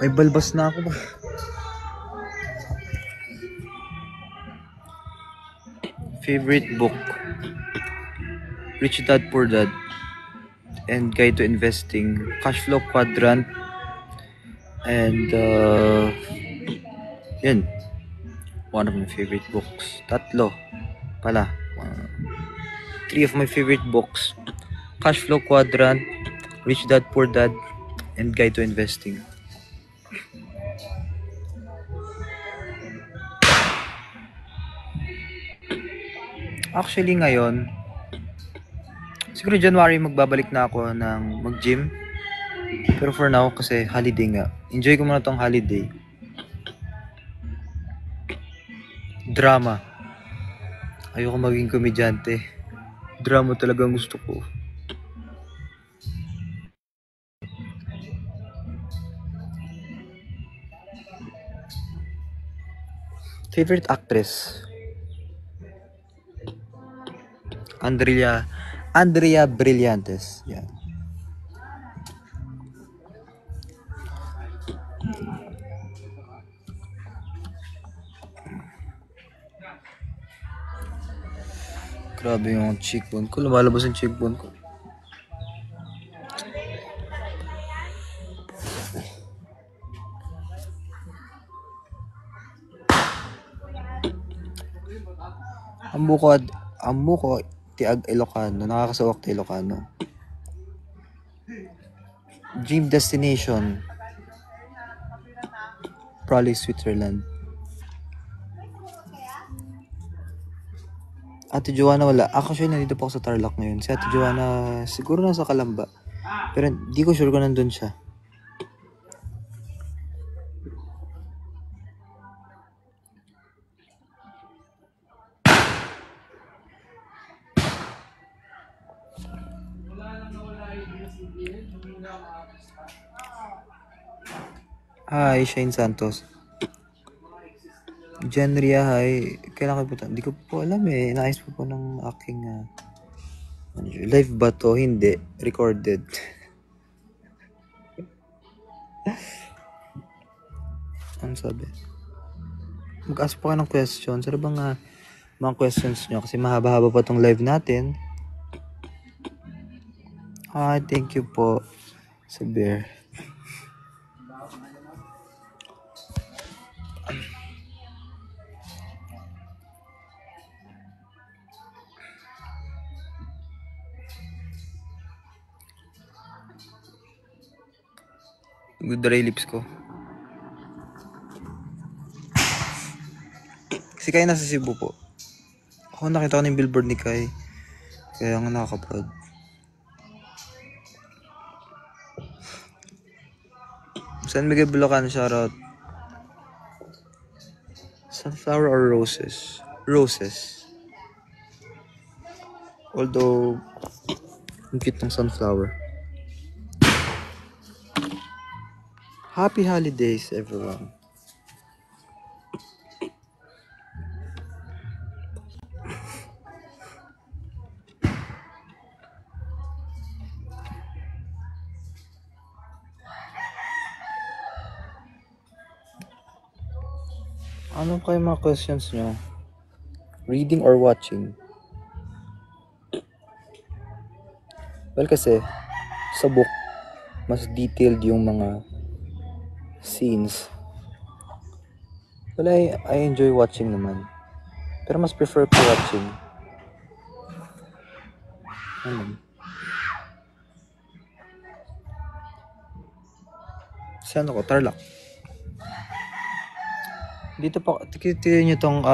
May balbas na ako ba? Favorite book, Rich Dad Poor Dad and Guide to Investing, Cash Flow Quadrant, and yan, one of my favorite books. Tatlo pala. 3 of my favorite books, Cash Flow Quadrant, Rich Dad Poor Dad, and Guide to Investing. Actually ngayon, siguro January magbabalik na ako ng mag-gym. Pero for now, kasi holiday nga. Enjoy ko muna tong holiday. Drama. Ayoko maging komedyante. Drama talagang gusto ko. Favorite actress? Andrea Brillantes. Yan. Grabe yung cheekbone ko. Lumalabas yung cheekbone ko. Ambo ko tiag Ilocano. Nakakasawak ti Ilocano. Dream destination. Probably Switzerland. Ate Joanna wala. Actually, nandito po ako sa Tarlac ngayon. Si Ate Joanna, siguro nasa Kalamba. Pero di ko sure kung nandun siya. Hi, Shane Santos. Jen Ria, hi. Kailan kayo punta? Hindi ko po alam eh. Naayos po ng aking manager. Live ba to? Hindi. Recorded. Ano sabi? Mag-ask po kayo ng questions. Ano bang mga questions nyo? Kasi mahaba-haba pa tong live natin. Thank you po sa bear. Good dry lips ko. Si Kai nasa Cebu po. Ako nakita ko ng billboard ni Kai. Kaya nga nakaka-proud. San Miguel Bulacan, shoutout. Sunflower or roses? Roses. Although, ang cute ng sunflower. Happy holidays, everyone. Ano kayo mga questions nyo? Reading or watching? Well, kasi sa book, mas detailed yung mga scenes. Well, I enjoy watching naman. Pero mas prefer ko watching. Saan ako? Tarlac. Dito po, tignan nyo tong,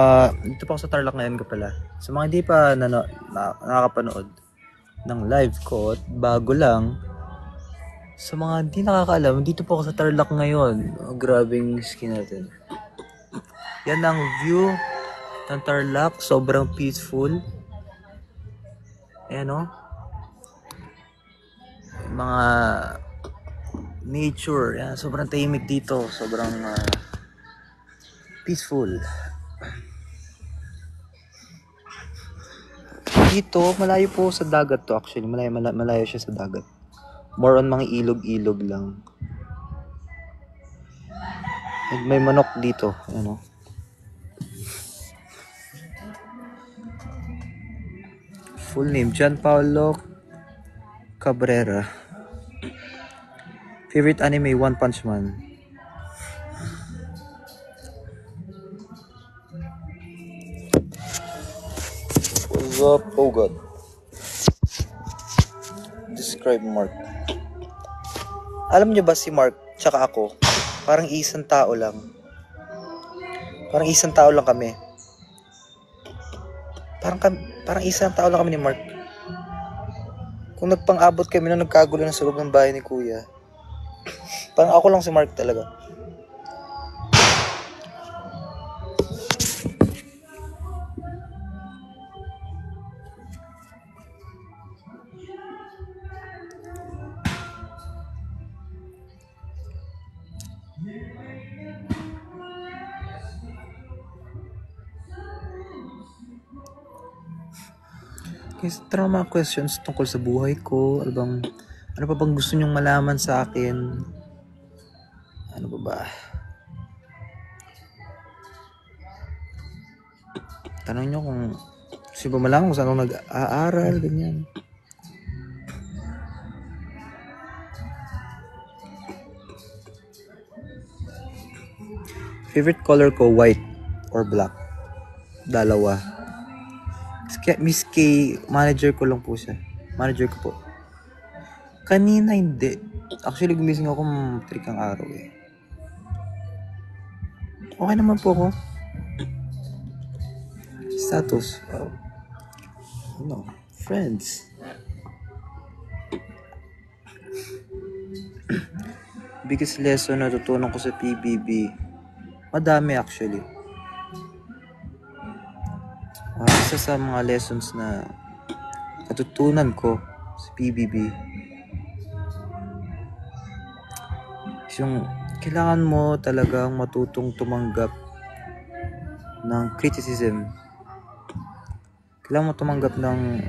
dito po ako sa Tarlac ngayon ka pala. Sa mga hindi pa nakakapanood ng live ko, bago lang, sa mga hindi nakakaalam, dito po ako sa Tarlac ngayon. Grabing skin natin. Yan ang view ng Tarlac, sobrang peaceful. Ayan o. Mga nature, yan, sobrang tahimik dito, sobrang peaceful. Dito, malayo po sa dagat to actually. Malayo siya sa dagat. More on mga ilog-ilog lang. And may manok dito. Ano? Full name, John Paulo Cabrera. Favorite anime, One Punch Man. What's up? Oh God. Describe Mark. Alam niyo ba si Mark tsaka ako, parang isang tao lang. Parang isang tao lang kami. Parang isang tao lang kami ni Mark. Kung nagpang-abot kami na nagkagulo na sa loob ng bahay ni Kuya, parang ako lang si Mark talaga. Kasi mga questions tungkol sa buhay ko. Ano pa bang gusto nyong malaman sa akin? Ano pa ba? Tanong nyo kung gusto ba malaman kung saan ako nag-aaral, ganyan. Favorite color ko, white or black. Dalawa. Miss K, manager ko lang po siya. Manager ko po. Kanina hindi. Actually, gumising ako 3 kang araw eh. Okay naman po ako. Status. Friends. Biggest lesson na natutunan ko sa PBB. Madami actually. Isa sa mga lessons na natutunan ko sa PBB is yung kailangan mo talagang matutong tumanggap ng criticism. Kailangan mo tumanggap ng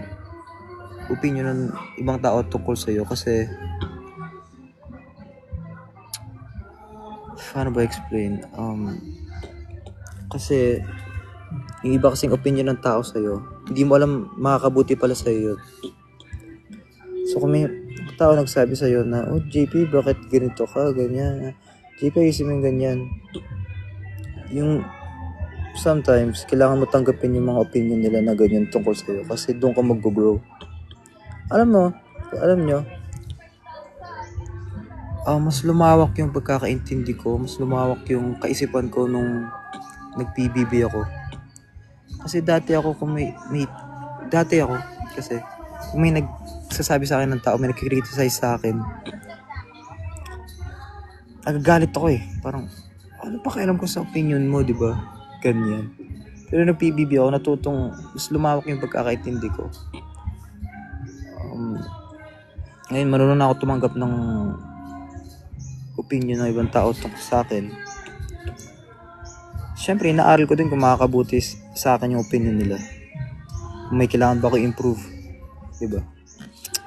opinion ng ibang tao tungkol sa'yo kasi paano ba explain? Kasi yung iba kasing opinion ng tao sa'yo, hindi mo alam makakabuti pala sa'yo yun. So kung may tao nagsabi sa'yo na, oh JP, bakit ganito ka, ganyan? JP, ayusin mo yung ganyan. Yung sometimes, kailangan mo tanggapin yung mga opinion nila na ganyan tungkol sa'yo kasi doon ka mag-grow. Alam nyo, mas lumawak yung pagkakaintindi ko, mas lumawak yung kaisipan ko nung nag-PBB ako. Kasi dati ako kung may nagsasabi sa akin ng tao, may nagkikriticize sa akin, nagagalit ako eh. Parang, ano pa kailam ko sa opinion mo, di ba? Ganyan. Pero nag-PBB ako, natutong mas lumawak yung pagkakaintindi ko. Ngayon, marunong na ako tumanggap ng opinion ng ibang tao tungkol sa akin. Siyempre, inaaral ko din kung makakabuti sa akin yung opinion nila. Kung may kailangan ba ko improve. Diba?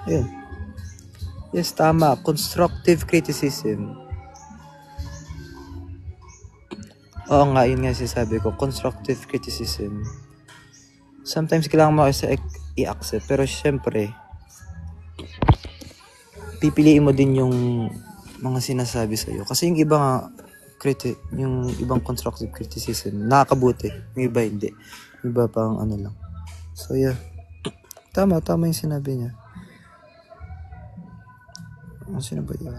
Ayun. Yes, tama. Constructive criticism. Oo nga, yun nga sinasabi ko. Constructive criticism. Sometimes kailangan mo kasi i-accept. Pero siyempre, pipiliin mo din yung mga sinasabi sa'yo. Kasi yung iba nga, yung ibang constructive criticism, nakakabuti. Yung iba hindi. Yung iba pang ano lang. So yeah. Tama yung sinabi niya. Sino ba yun?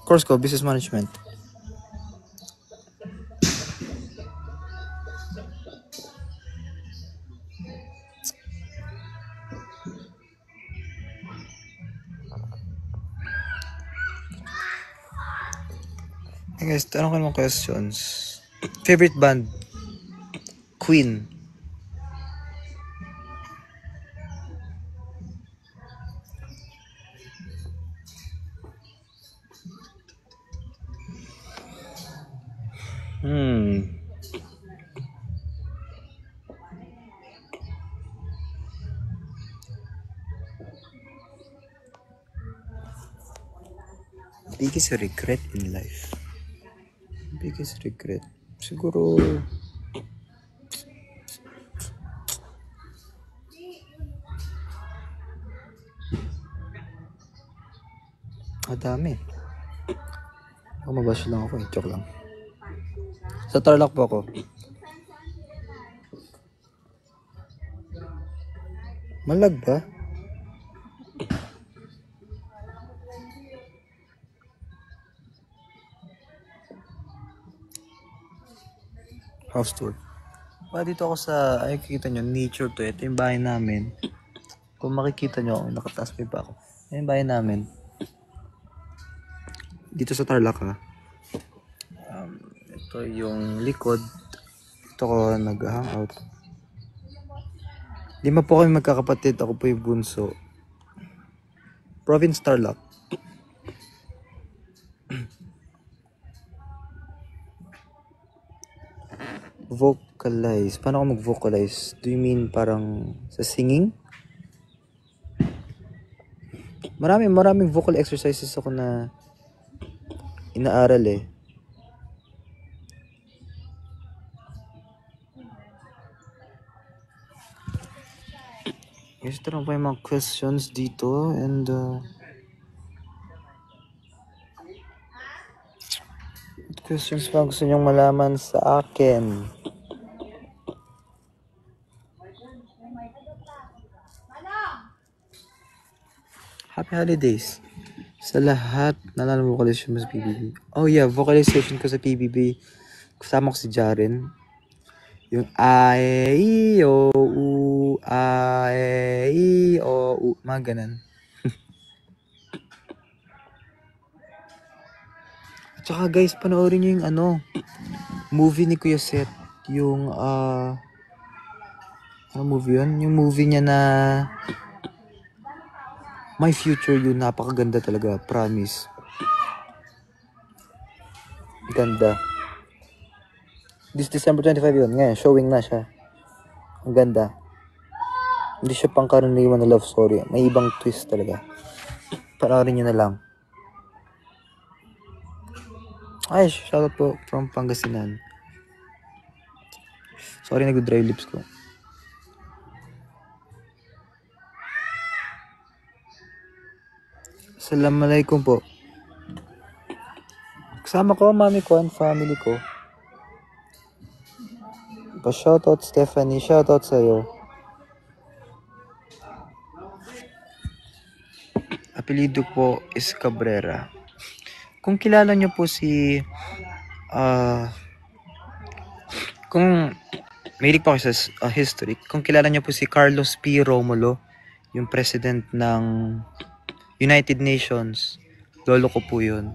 Course ko, business management. Hey guys, tanong ko naman questions. Favorite band? Queen. Biggest regret in life. Biggest regret. Siguro madami. Ako mabash lang ako eh. Joke lang. Sa Tarlac po ako. Malag ba? House tour. Dito ako sa, ay kita nyo, nature to. Ito yung bahay namin. Kung makikita nyo, nakataas pa ako. Ito yung bahay namin. Dito sa Tarlac ha. Ito yung likod. Ito ko nag-hangout. Lima po kami magkakapatid. Ako po yung bunso. Province Tarlac. Vocalize. Paano ako mag-vocalize? Do you mean parang sa singing? Maraming vocal exercises ako na inaaral eh. Guys, ito lang po yung mga questions dito and questions pa gusto nyong malaman sa akin. holidays. Sa lahat, nalala mo vocalization mo sa PBB. Oh yeah, vocalization ko sa PBB. Kasama ko si Jaren. Yung I, O, U, I, O, U. Mga ganun. At saka guys, panoorin nyo yung movie ni Kuya Seth. Yung, ano movie yun? Yung movie niya na My Future yun. Napakaganda talaga. Promise. Ganda. This December 25 yun. Ngayon, showing na siya. Ang ganda. Hindi siya pangkaraniwan na love story. May ibang twist talaga. Panoorin nyo na lang. Ay, shoutout po from Pangasinan. Sorry, nag-dry lips ko. Assalamualaikum po. Kasama ko, mami ko, and family ko. Pa-shoutout, Stephanie. Shoutout sa'yo. Apelido po is Cabrera. Kung kilala nyo po si... kung mahilig pa ako sa history, kung kilala nyo po si Carlos P. Romulo, yung president ng United Nations, lolo ko po yun.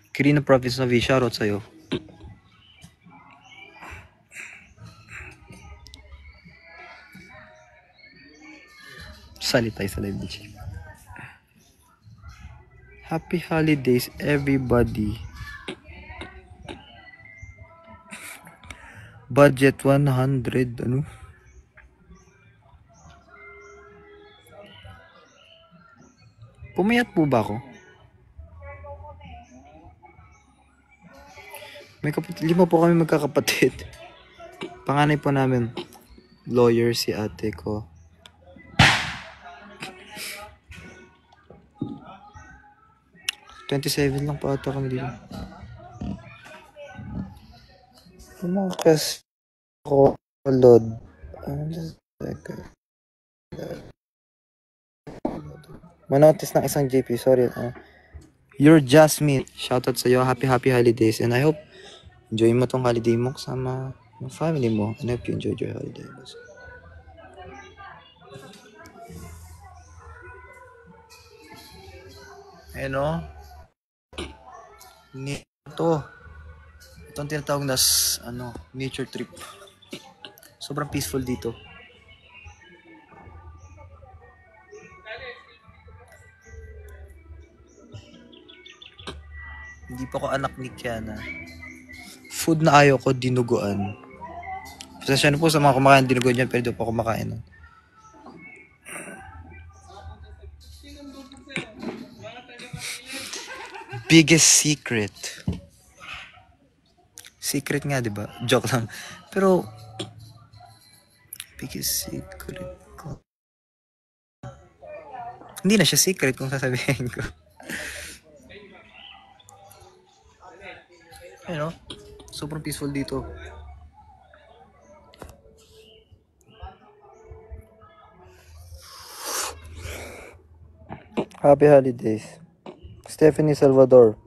Quirino Province Novi, shoutout sa'yo. Sali tayo sa live ni Chief. Happy holidays, everybody. Budget 100, ano? Pumayat po ba ako? May 5 po kami magkakapatid. Panganay po namin, lawyer si ate ko. $27 lang pa ata kami dito. Pumakas ako, Lord. Manotis ng isang JP, sorry. You're Jasmine. Shoutout sa'yo. Happy holidays. And I hope enjoy mo tong holiday mo kasama ng family mo. And I hope you enjoyed your holiday. Ano? Ito ang tinatawag na nature trip. Sobrang peaceful dito. Hindi pa ako anak ni Kiana. Food na ayaw ko, dinuguan. Pasensya na po sa mga kumakain dinuguan dyan, pero di pa ako kumakain. Biggest secret. Secret nga, di ba? Joke lang. Pero, biggest secret ko. Hindi na siya secret kung sasabihin ko. Ayun, sobrang peaceful dito. Happy holidays. Stephanie Salvador.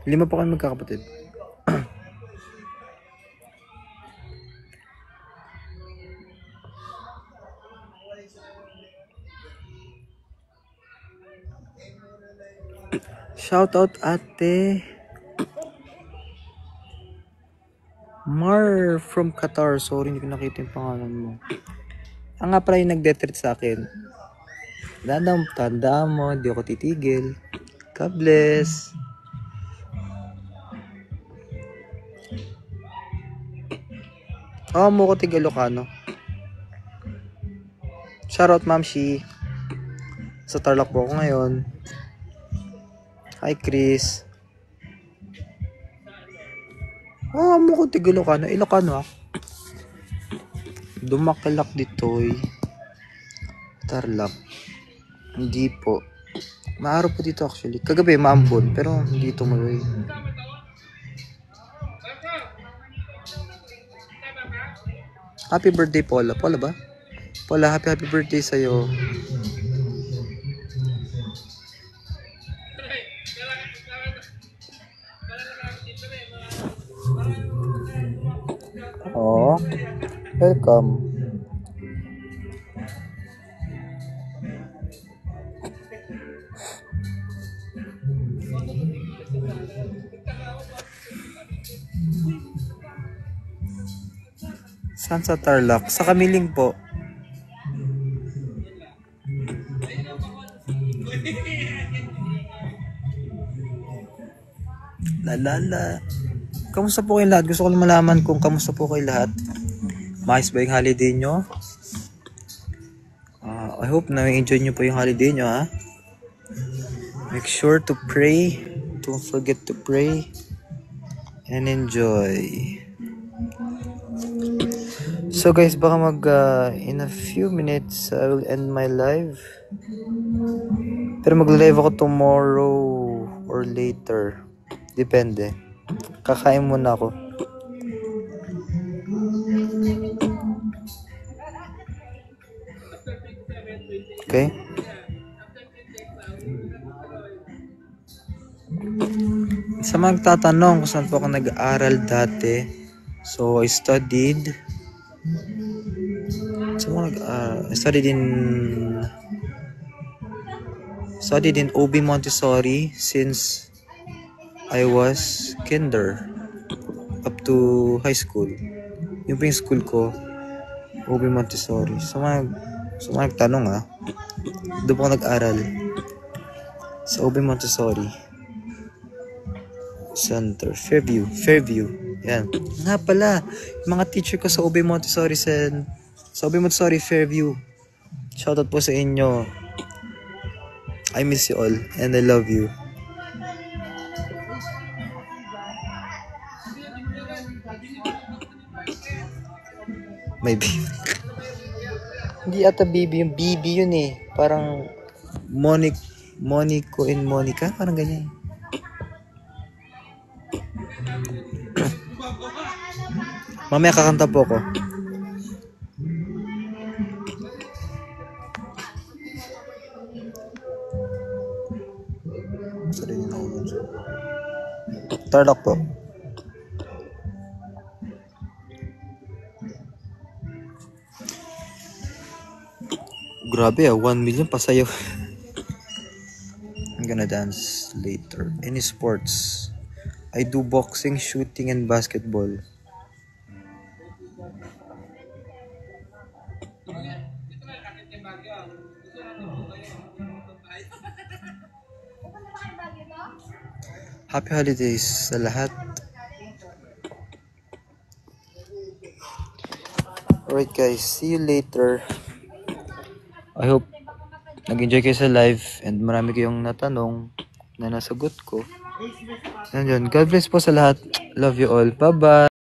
Lima po kami magkakapatid. Shout out ate Mar from Qatar. Sorry, hindi ko nakita yung pangalan mo. Ang nga pala yung nag-detreat sa akin. Tanda mo, hindi ako titigil. God bless. Mo ko tiga Ilocano. Shoutout Ma'am Shi. Sa Tarlac po ako ngayon. Hi Chris. Mo ko tiga Ilocano. Ilocano Dumakilak dito'y Tarlac. Hindi po. Maaraw po dito actually. Kagabi, maambon. Pero hindi tumuloy. Happy birthday, Paula. Paula ba? Paula, happy birthday sa'yo. Oh, welcome. Saan sa Tarlac? Sa Kamiling po. Lalala. Kamusta po kayo lahat? Gusto ko lang malaman kung kamusta po kayo lahat. Maayos ba yung holiday nyo? I hope na enjoy nyo po yung holiday nyo, ha? Make sure to pray. Don't forget to pray. And enjoy. So guys, baka in a few minutes, I will end my live. Pero mag-live ako tomorrow or later. Depende. Kakain muna ako. Okay? Sa magtatanong kung saan po ako nag-aaral dati. So, I studied. I studied in OB Montessori since I was kinder up to high school. Yung po yung school ko, OB Montessori. So, nagtanong doon po ako nag-aral sa OB Montessori Center, Fairview. Yan. Nga pala, yung mga teacher ko sa OB Montessori Fairview. Shoutout po sa inyo. I miss you all and I love you. May baby. Hindi ata baby, yung BB yun eh. Parang Monico and Monica, parang ganyan. Mamaya kakanta po ako. Tarlac po. Grabe 1 million pasayaw. I'm gonna dance later. Any sports? I do boxing, shooting, and basketball. Happy holidays sa lahat. Alright guys, see you later. I hope nag-enjoy kayo sa live and marami kayong natanong na nasagot ko. And yun, God bless po sa lahat. Love you all. Bye-bye.